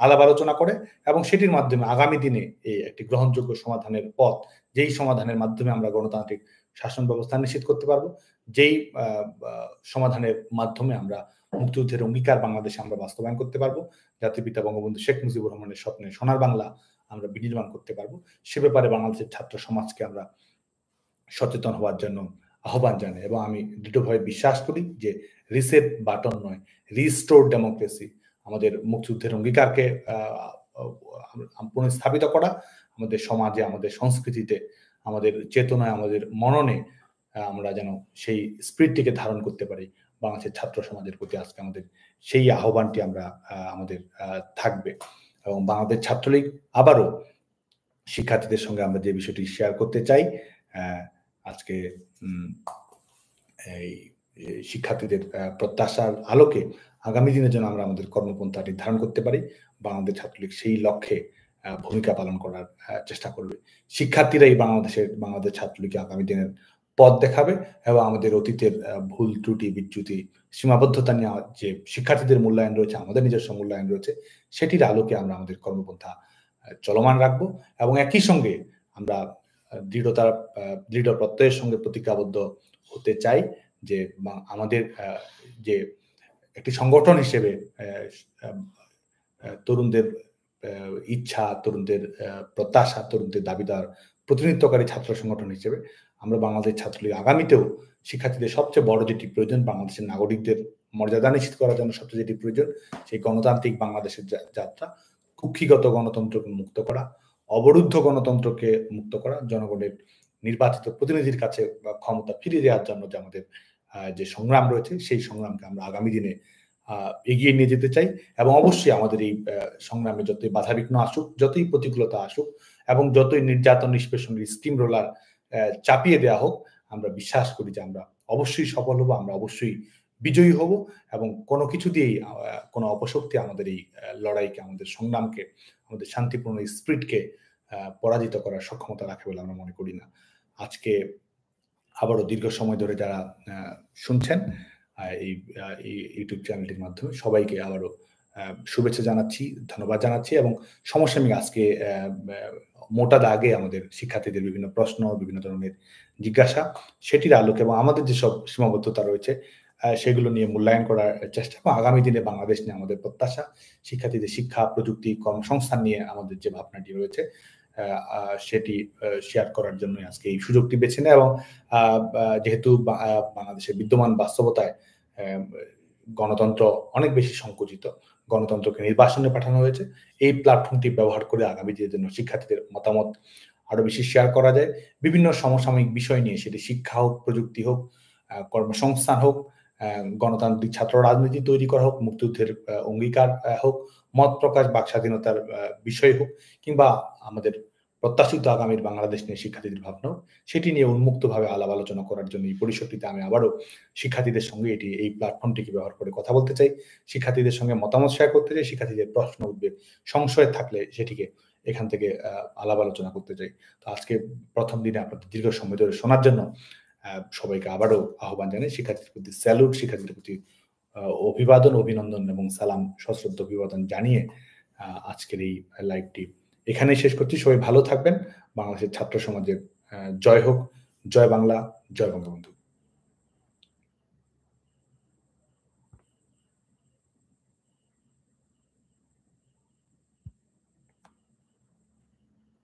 আলাপ আলোচনা করে এবং সেটির মাধ্যমে আগামী দিনে এই একটি গ্রহণযোগ্য সমাধানের পথ, যেই সমাধানের মাধ্যমে আমরা গণতান্ত্রিক শাসন ব্যবস্থা নিশ্চিত করতে পারবো, যেই সমাধানের মাধ্যমে আমরা মুক্তিযুদ্ধের অঙ্গীকার বাংলাদেশে আমরা বাস্তবায়ন করতে পারবো, জাতির পিতা বঙ্গবন্ধু শেখ মুজিবুর রহমানের স্বপ্নে সোনার বাংলা আমরা বিনির্মাণ করতে পারবো, সে ব্যাপারে বাংলাদেশের ছাত্র সমাজকে আমরা সচেতন হওয়ার জন্য আহ্বান জানাই। এবং আমি দৃঢ়ভাবে বিশ্বাস করি যে রিসেট বাটন নয়, রিস্টোর ডেমোক্রেসি, আমাদের মুক্তিযুদ্ধের অঙ্গীকারকে পুনঃস্থাপিত করা, আমাদের সমাজে, আমাদের সংস্কৃতিতে, আমাদের চেতনায়, আমাদের মননে আমরা যেন সেই স্পিরিটটিকে ধারণ করতে পারি। বাংলাদেশের ছাত্র সমাজের প্রতি আজকে আমাদের সেই আহ্বানটি আমরা আমাদের থাকবে। এবং বাংলাদেশ ছাত্রলীগ আবারও শিক্ষার্থীদের সঙ্গে আমরা যে বিষয়টি শেয়ার করতে চাই, আজকে এই শিক্ষার্থীদের প্রত্যাশার আলোকে আগামী দিনে যেন আমরা আমাদের কর্মপন্থা নির্ধারণ করতে পারি, বাংলাদেশ ছাত্রলীগ সেই লক্ষ্যে ভূমিকা পালন করার চেষ্টা করবে। শিক্ষার্থীরাই বাংলাদেশ ছাত্রলীগকে আগামী দিনের পথ দেখাবে এবং আমাদের অতীতের ভুল ত্রুটি বিচ্যুতি সীমাবদ্ধতা নিয়ে যে শিক্ষার্থীদের মূল্যায়ন রয়েছে, আমাদের নিজস্ব মূল্যায়ন রয়েছে, সেটির আলোকে আমরা আমাদের কর্মপন্থা চলমান রাখবো এবং একই সঙ্গে আমরা দৃঢ় প্রত্যয়ের সঙ্গে প্রতিজ্ঞাবদ্ধ হতে চাই যে আমাদের যে একটি সংগঠন হিসেবে তরুণদের ইচ্ছা, তরুণদের প্রত্যাশা, তরুণদের দাবিদার প্রতিনিধিত্বকারী ছাত্র সংগঠন হিসেবে আমরা বাংলাদেশ ছাত্রলীগ আগামীতেও শিক্ষার্থীদের সবচেয়ে বড় যেটি প্রয়োজন, বাংলাদেশের নাগরিকদের মর্যাদা নিশ্চিত করার জন্য সবচেয়ে যেটি প্রয়োজন, সেই গণতান্ত্রিক বাংলাদেশের যাত্রা, কুক্ষিগত গণতন্ত্রকে মুক্ত করা, অবরুদ্ধ গণতন্ত্রকে মুক্ত করা, জনগণের নির্বাচিত প্রতিনিধির কাছে ক্ষমতা ফিরিয়ে দেওয়ার জন্য যে আমাদের যে সংগ্রাম রয়েছে সেই সংগ্রামকে আমরা আগামী দিনে এগিয়ে নিয়ে যেতে চাই। এবং অবশ্যই আমাদের এই সংগ্রামে যতই বাধাবিঘ্ন আসুক, যতই প্রতিকূলতা আসুক এবং যতই নির্যাতন নিষ্পেষণের স্টিম রোলার চাপিয়ে দেওয়া হোক, আমরা বিশ্বাস করি যে আমরা অবশ্যই সফল হব, আমরা অবশ্যই বিজয়ী হব এবং কোনো কিছু দিয়েই কোনো অপশক্তি আমাদের এই লড়াইকে, আমাদের সংগ্রামকে, আমাদের শান্তিপূর্ণ স্পিরিটকে পরাজিত করার সক্ষমতা রাখে বলে আমরা মনে করি না। আজকে আবারও দীর্ঘ সময় ধরে যারা শুনছেন এই ইউটিউব চ্যানেলটির মাধ্যমে সবাইকে আবারও শুভেচ্ছা জানাচ্ছি, ধন্যবাদ জানাচ্ছি এবং সমসাময়িক আজকে মোটা দাগে আমাদের শিক্ষার্থীদের বিভিন্ন প্রশ্ন, বিভিন্ন ধরনের জিজ্ঞাসা, সেটির আলোকে এবং আমাদের যেসব সীমাবদ্ধতা রয়েছে সেগুলো নিয়ে মূল্যায়ন করার চেষ্টা এবং আগামী দিনে বাংলাদেশ নিয়ে আমাদের প্রত্যাশা, শিক্ষার্থীদের শিক্ষা, প্রযুক্তি, কর্মসংস্থান নিয়ে আমাদের যে ভাবনাটি রয়েছে সেটি শেয়ার করার জন্য আজকে এই সুযোগটি বেছে নেয়। এবং যেহেতু বাংলাদেশের বিদ্যমান বাস্তবতায় গণতন্ত্র অনেক বেশি সংকুচিত, গণতন্ত্রকে নির্বাসনে পাঠানো হয়েছে, এই প্ল্যাটফর্মটি ব্যবহার করে আগামী দিনের জন্য শিক্ষার্থীদের মতামত আরো বেশি শেয়ার করা যায়, বিভিন্ন সমসাময়িক বিষয় নিয়ে, সেটি শিক্ষা হোক, প্রযুক্তি হোক, কর্মসংস্থান হোক, গণতান্ত্রিক ছাত্র রাজনীতি তৈরি করা হোক, মুক্তিযুদ্ধের অঙ্গীকার হোক, মত প্রকাশ, বাক স্বাধীনতার বিষয় হোক, কিংবা আমাদের প্রত্যাশিত আগামীর বাংলাদেশ নিয়ে শিক্ষার্থীদের ভাবনা হোক, সেটি নিয়ে উন্মুক্তভাবে আলাপ আলোচনা করার জন্য এই পরিষদটিতে আমি আবারও শিক্ষার্থীদের সঙ্গে এই প্ল্যাটফর্মটিকে ব্যবহার করে কথা বলতে চাই, শিক্ষার্থীদের সঙ্গে মতামত শেয়ার করতে চাই, শিক্ষার্থীদের প্রশ্ন, উদ্বেগ, সংশয় থাকলে সেটিকে এখান থেকে আলাপ আলোচনা করতে চাই। তো আজকে প্রথম দিনে আপনাদের দীর্ঘ সময় ধরে শোনার জন্য সবাইকে আবারও আহ্বান জানাই। শিক্ষার্থীদের প্রতি স্যালুট, শিক্ষার্থীদের প্রতি অভিবাদন, অভিনন্দন এবং সালাম, সশ্রদ্ধ অভিবাদন জানিয়ে আজকের এই লাইভটি এখানেই শেষ করছি। সবাই ভালো থাকবেন। বাংলাদেশের ছাত্র সমাজের জয় হোক। জয় বাংলা, জয় বঙ্গবন্ধু।